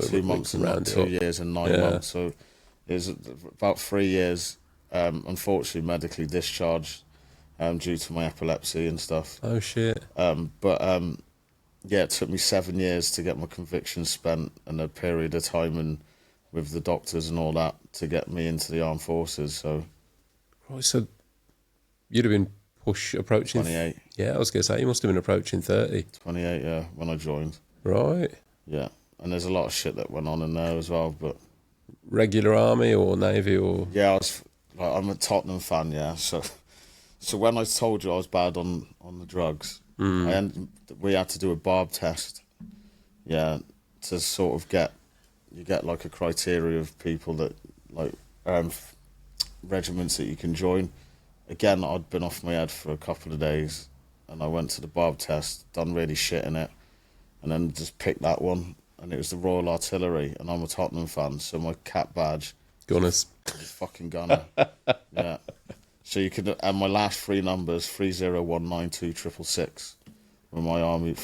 2 months and not 2 years and 9 months? So it was about 3 years, unfortunately medically discharged due to my epilepsy and stuff. Oh, shit. Yeah, it took me 7 years to get my convictions spent, and a period of time with the doctors and all that to get me into the armed forces. So Right, so you'd have been approaching 28. Yeah, I was going to say you must have been approaching 30. 28, yeah, when I joined. Right. Yeah, and there's a lot of shit that went on in there as well. But Regular army or navy or yeah, I'm a Tottenham fan. Yeah, so when I told you I was bad on the drugs, we had to do a barb test. Yeah, to sort of get like a criteria of people that like regiments that you can join. Again, I'd been off my head for a couple of days, and I went to the barb test, done really shit in it, and then just picked that one, and it was the Royal Artillery, and I'm a Tottenham fan, so my cap badge Gunners. is fucking gunner. Yeah. So you could, and my last three numbers, 30192666, were my army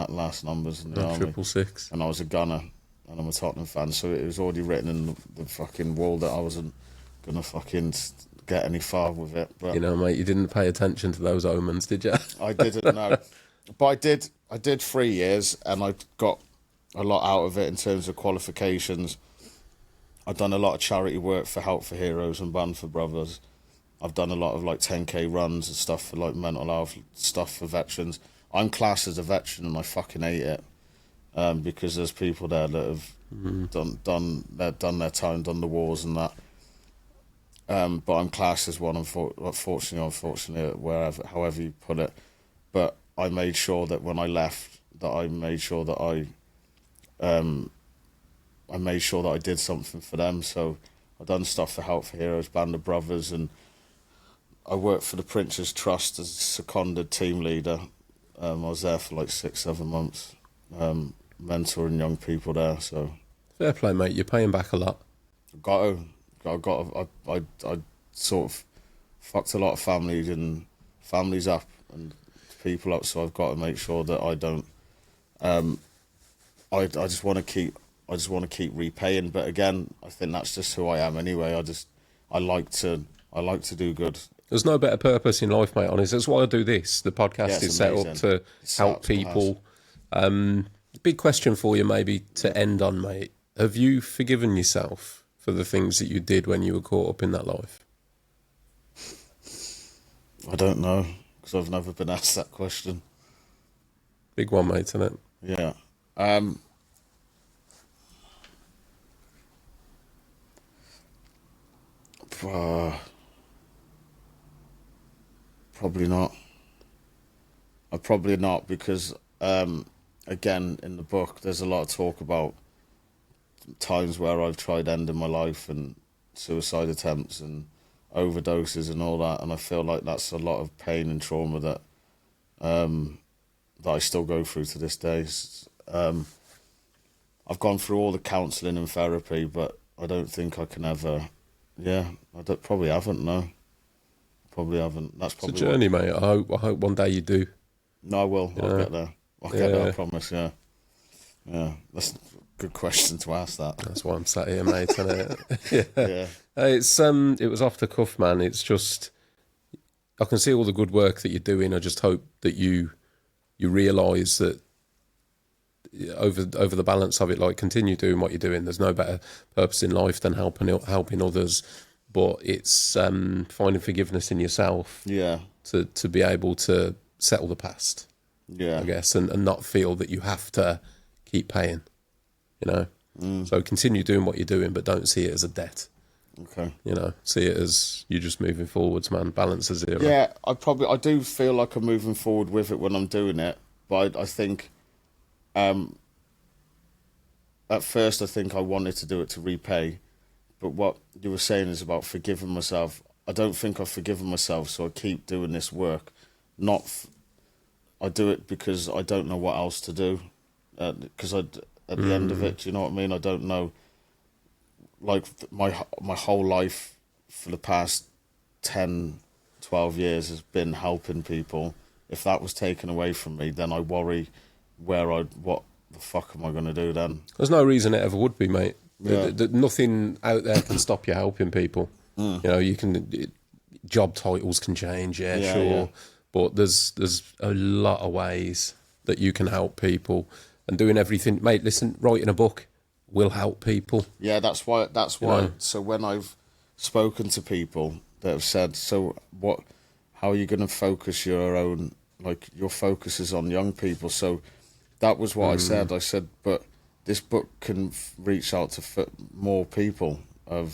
last numbers in the army. 666. And I was a gunner, and I'm a Tottenham fan, so it was already written in the fucking wall that I wasn't gonna fucking get any far with it. But You know, mate, you didn't pay attention to those omens, did you? I didn't know. But I did 3 years, and I got a lot out of it in terms of qualifications. I've done a lot of charity work for Help for Heroes and Band for Brothers. I've done a lot of like 10k runs and stuff for like mental health stuff for veterans. I'm classed as a veteran, and I fucking hate it because there's people there that have done their time, done the wars and that. But I'm classed as one, unfortunately, wherever, however you put it. But I made sure that when I left, that I made sure that I did something for them. So I've done stuff for Help for Heroes, Band of Brothers, and I worked for the Prince's Trust as seconded team leader. I was there for like 6-7 months, mentoring young people there. So Fair play, mate. You're paying back a lot. I sort of fucked a lot of families up and people up. So I've got to make sure that I don't. I just want to keep repaying. But again, I think that's just who I am anyway. I like to do good. There's no better purpose in life, mate, honest. That's why I do this. The podcast is set up to help people. Big question for you maybe to end on, mate. Have you forgiven yourself for the things that you did when you were caught up in that life? I don't know, because I've never been asked that question. Big one, mate, isn't it? Yeah. Probably not. Probably not, because again, in the book, there's a lot of talk about times where I've tried ending my life and suicide attempts and overdoses and all that, and I feel like that's a lot of pain and trauma that I still go through to this day. I've gone through all the counselling and therapy, but I don't think I can ever. Yeah, probably haven't. No, probably haven't. That's probably it's a journey, mate. I hope one day you do. No, I will. I'll get there. I'll get there. I promise. Yeah, yeah. That's a good question to ask. That's why I'm sat here, mate. Isn't it? Yeah. It was off the cuff, man. It's just I can see all the good work that you're doing. I just hope that you realise that over the balance of it, like, continue doing what you're doing. There's no better purpose in life than helping others, but it's finding forgiveness in yourself. Yeah. To be able to settle the past. Yeah. I guess, and not feel that you have to keep paying. So continue doing what you're doing, but don't see it as a debt. Okay. See it as you're just moving forwards, man. Balance is zero. Yeah, I do feel like I'm moving forward with it when I'm doing it, but I think at first I think I wanted to do it to repay, but what you were saying is about forgiving myself. I don't think I've forgiven myself, so I keep doing this work. I do it because I don't know what else to do, because at the end of it, do you know what I mean? I don't know. Like my whole life for the past 10, 12 years has been helping people. If that was taken away from me, then I worry what the fuck am I going to do then? There's no reason it ever would be, mate. Yeah. Nothing out there can stop you helping people. You can job titles can change, sure, yeah. But there's a lot of ways that you can help people, and doing everything, mate. Listen, writing a book will help people. Yeah, that's why. So when I've spoken to people that have said, so what? How are you going to focus your own? Like your focus is on young people. So that was what I said. I said, but this book can reach out to more people to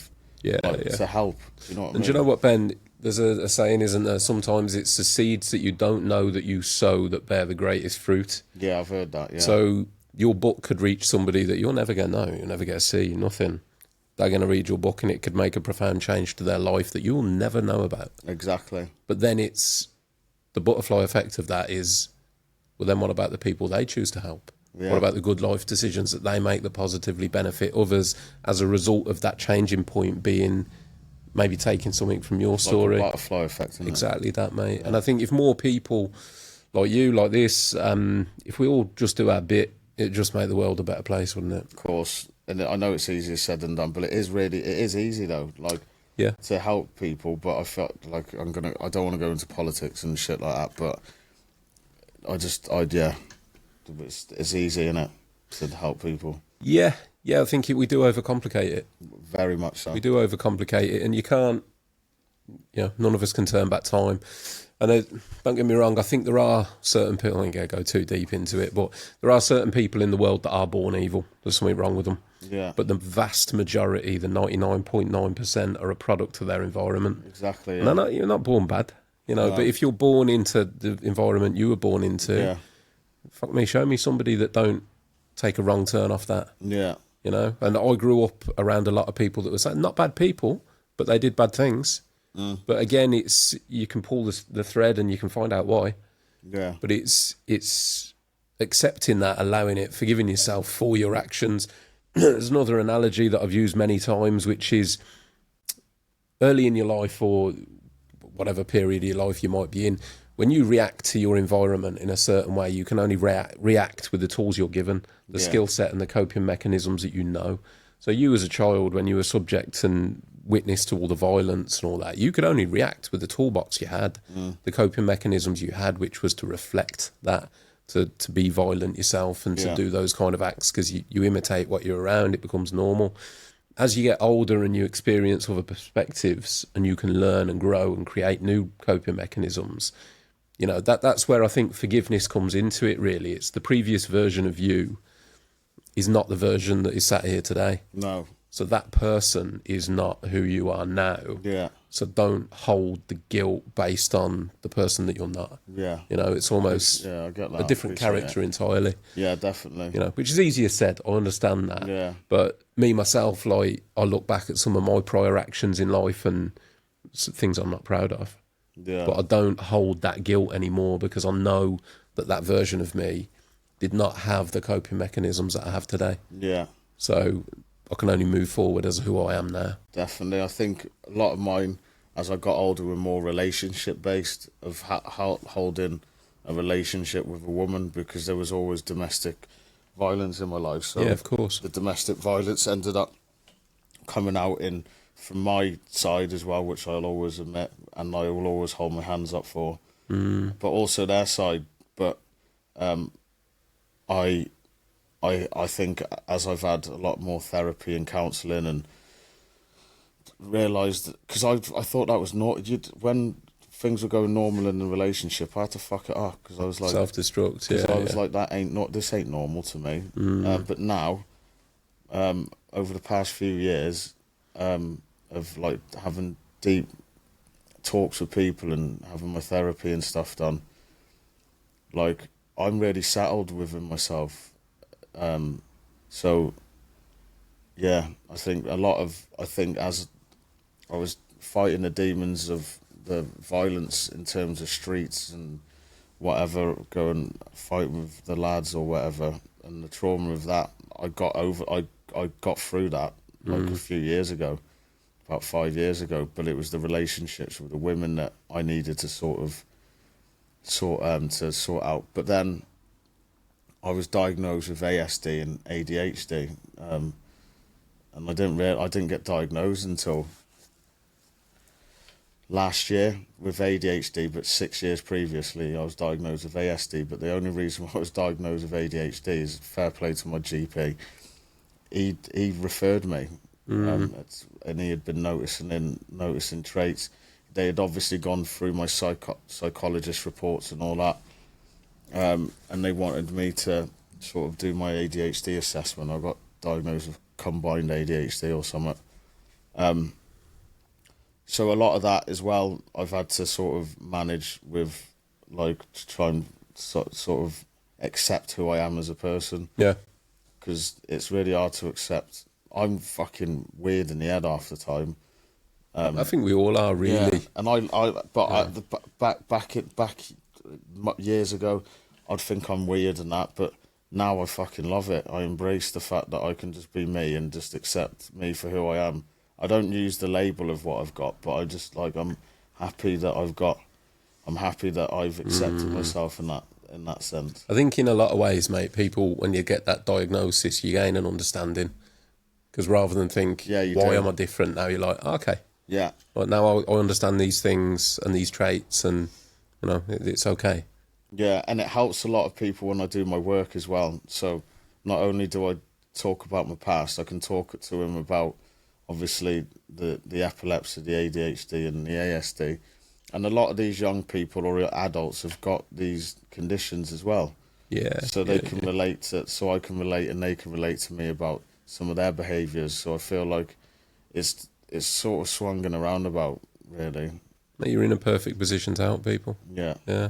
help. You know what I mean? And do you know what, Ben? There's a saying, isn't there? Sometimes it's the seeds that you don't know that you sow that bear the greatest fruit. Yeah, I've heard that. Yeah. So your book could reach somebody that you're never going to know, you'll never get to see, nothing. They're going to read your book and it could make a profound change to their life that you'll never know about. Exactly. But then it's the butterfly effect of that is, well, then what about the people they choose to help? Yeah. What about the good life decisions that they make that positively benefit others as a result of that changing point being maybe taking something from your story? Like a butterfly effect, isn't exactly that, mate. Yeah. And I think if more people like you, like this, if we all just do our bit, it'd just make the world a better place, wouldn't it? Of course. And I know it's easier said than done, but it is easy though. Like, yeah, to help people. But I felt like I don't want to go into politics and shit like that. But it's easy, innit, to help people. Yeah, I think we do overcomplicate it. Very much so. We do overcomplicate it, and you can't. None of us can turn back time. And don't get me wrong, I think there are certain people, I ain't going to go too deep into it, but there are certain people in the world that are born evil. There's something wrong with them. Yeah. But the vast majority, the 99.9%, are a product of their environment. Exactly. Yeah. And you're not born bad, but if you're born into the environment you were born into, fuck me, show me somebody that don't take a wrong turn off that. Yeah. And I grew up around a lot of people that were saying, not bad people, but they did bad things. But again, you can pull the thread and you can find out why. Yeah. But it's accepting that, allowing it, forgiving yourself for your actions. There's another analogy that I've used many times, which is early in your life or whatever period of your life you might be in, when you react to your environment in a certain way, you can only react with the tools you're given, the skill set and the coping mechanisms that you know. So you as a child, when you were subject and witness to all the violence and all that, you could only react with the toolbox you had, the coping mechanisms you had, which was to reflect that, to be violent yourself and to do those kind of acts because you imitate what you're around, it becomes normal. As you get older and you experience other perspectives and you can learn and grow and create new coping mechanisms, that's where I think forgiveness comes into it, really. It's the previous version of you is not the version that is sat here today. No. So that person is not who you are now. Yeah. So don't hold the guilt based on the person that you're not. Yeah. It's almost I get that. a different character entirely. Yeah, definitely. Which is easier said. I understand that. Yeah. But me, myself, I look back at some of my prior actions in life and things I'm not proud of. Yeah. But I don't hold that guilt anymore because I know that version of me did not have the coping mechanisms that I have today. Yeah. So I can only move forward as who I am now. Definitely. I think a lot of mine, as I got older, were more relationship-based, of holding a relationship with a woman, because there was always domestic violence in my life. So yeah, of course. The domestic violence ended up coming out from my side as well, which I'll always admit, and I will always hold my hands up for. But also their side. But I think as I've had a lot more therapy and counselling and realised, because I thought that was not, when things were going normal in the relationship, I had to fuck it up because I was like self-destruct. Yeah, I was like, this ain't normal to me. But now, over the past few years, of like having deep talks with people and having my therapy and stuff done, like I'm really settled within myself. So yeah, I think as I was fighting the demons of the violence in terms of streets and whatever, going fight with the lads or whatever, and the trauma of that, I got through that like a few years ago, about 5 years ago. But it was the relationships with the women that I needed to sort out. But then I was diagnosed with ASD and ADHD, and I didn't get diagnosed until last year with ADHD, but 6 years previously I was diagnosed with ASD. But the only reason why I was diagnosed with ADHD is fair play to my GP. He referred me, and he had been noticing traits. they had obviously gone through my psychologist reports and all that, and they wanted me to sort of do my ADHD assessment. I got diagnosed with combined ADHD or something. So a lot of that as well, I've had to sort of manage with, like, to try and sort of accept who I am as a person. Yeah. Because it's really hard to accept. I'm fucking weird in the head half the time. I think we all are, really. Yeah. And back years ago, I'd think I'm weird and that, but now I fucking love it. I embrace the fact that I can just be me and just accept me for who I am. I don't use the label of what I've got, but I just, like, I'm happy that I've accepted myself in that sense. I think in a lot of ways, mate, people, when you get that diagnosis, you gain an understanding. Because rather than think, why am I different? Now you're like, okay. Yeah. Like, now I understand these things and these traits, and, you know, it's okay. Yeah, and it helps a lot of people when I do my work as well. So not only do I talk about my past, I can talk to them about, obviously, the epilepsy, the ADHD and the ASD. And a lot of these young people or adults have got these conditions as well. Yeah. So they can relate so I can relate and they can relate to me about some of their behaviours. So I feel like it's sort of swung and a roundabout, really. You're in a perfect position to help people. Yeah. Yeah.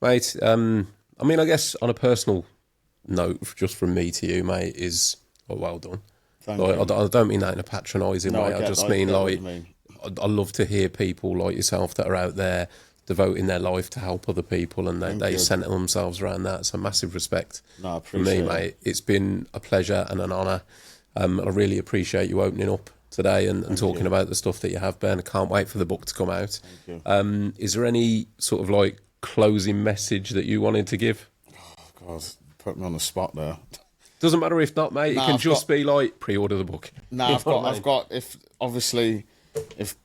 Mate, I mean, I guess on a personal note, just from me to you, mate, is, well done. Thank you. I don't mean that in a patronising way. I just mean, like, I love to hear people like yourself that are out there devoting their life to help other people, and they centre themselves around that. So massive respect from me, mate. It's been a pleasure and an honour. I really appreciate you opening up today and talking about the stuff that you have, Ben. I can't wait for the book to come out. Thank you. Is there any sort of, like, closing message that you wanted to give? Oh, God, put me on the spot there. Doesn't matter if not, mate. It can just be like, pre-order the book. I've got. If obviously, if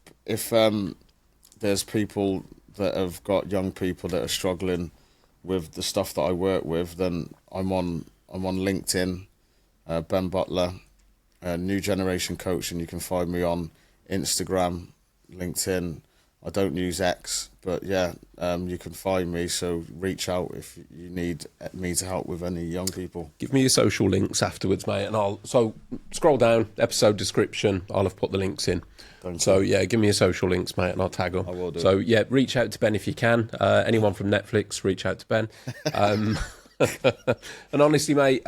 there's people that have got young people that are struggling with the stuff that I work with, then I'm on LinkedIn, Ben Butler, New Generation Coach, and you can find me on Instagram, LinkedIn. I don't use X, but you can find me, so reach out if you need me to help with any young people. Give me your social links afterwards, mate, and so scroll down, episode description, I'll have put the links in. Give me your social links, mate, and I'll tag them. I will do. So, reach out to Ben if you can. Anyone from Netflix, reach out to Ben. And honestly, mate,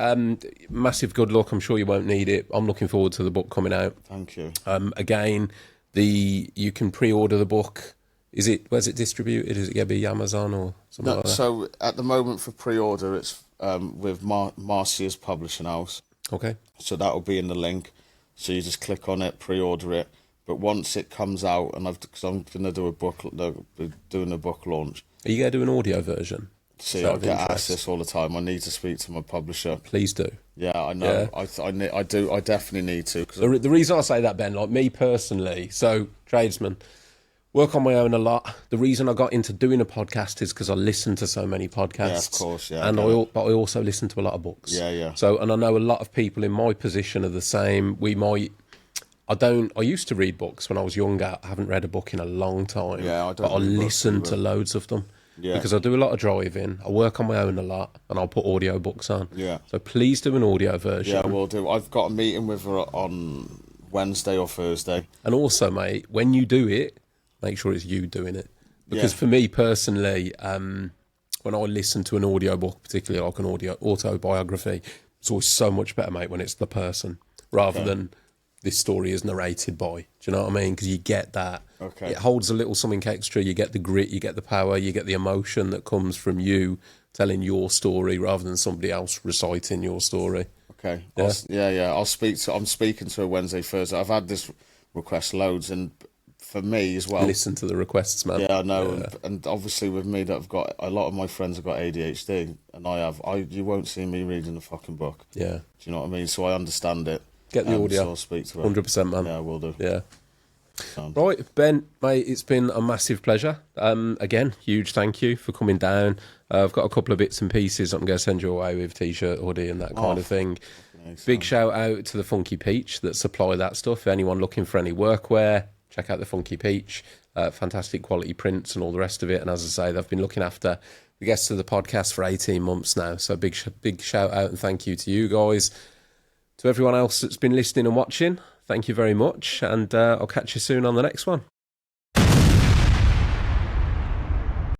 massive good luck. I'm sure you won't need it. I'm looking forward to the book coming out. Thank you. Again, you can pre-order the book. Where's it distributed? Is it going to be Amazon or something like that? So at the moment for pre-order, it's with Marcia's publishing house. Okay. So that'll be in the link. So you just click on it, pre-order it. But once it comes out, and because I'm going to do doing a book launch. Are you going to do an audio version? See, I get asked this all the time. I need to speak to my publisher. Please do. Yeah, I know. Yeah. I do. I definitely need to. The reason I say that, Ben, like me personally, so tradesman, work on my own a lot. The reason I got into doing a podcast is because I listen to so many podcasts. Yeah, of course, yeah. And but I also listen to a lot of books. Yeah, yeah. So, and I know a lot of people in my position are the same. I used to read books when I was younger. I haven't read a book in a long time. Yeah, but I listen to loads of them. Yeah. Because I do a lot of driving. I work on my own a lot, and I'll put audio books on. Yeah. So please do an audio version. Yeah, we'll do. I've got a meeting with her on Wednesday or Thursday. And also, mate, when you do it, make sure it's you doing it. Because for me personally, when I listen to an audio book, particularly like an autobiography, it's always so much better, mate, when it's the person rather than this story is narrated by. Do you know what I mean? Because you get that. Okay. It holds a little something extra. You get the grit, you get the power, you get the emotion that comes from you telling your story rather than somebody else reciting your story. Okay. Yeah. I'm speaking to her Wednesday, Thursday. I've had this request loads, and for me as well. Listen to the requests, man. Yeah, I know. Yeah. And obviously with me, that I've got a lot of my friends have got ADHD, and you won't see me reading a fucking book. Yeah. Do you know what I mean? So I understand it. Get the audio. So I'll speak to her. 100%, man. Yeah, I will do. Yeah. Right, Ben, mate, it's been a massive pleasure. Again, huge thank you for coming down. I've got a couple of bits and pieces I'm going to send you away with, t-shirt, hoodie and that kind of thing. Big shout out to the Funky Peach that supply that stuff. Anyone looking for any workwear, check out the Funky Peach. fantastic quality prints and all the rest of it. And as I say, they've been looking after the guests of the podcast for 18 months now. So big shout out and thank you to you guys. To everyone else that's been listening and watching, thank you very much. And I'll catch you soon on the next one.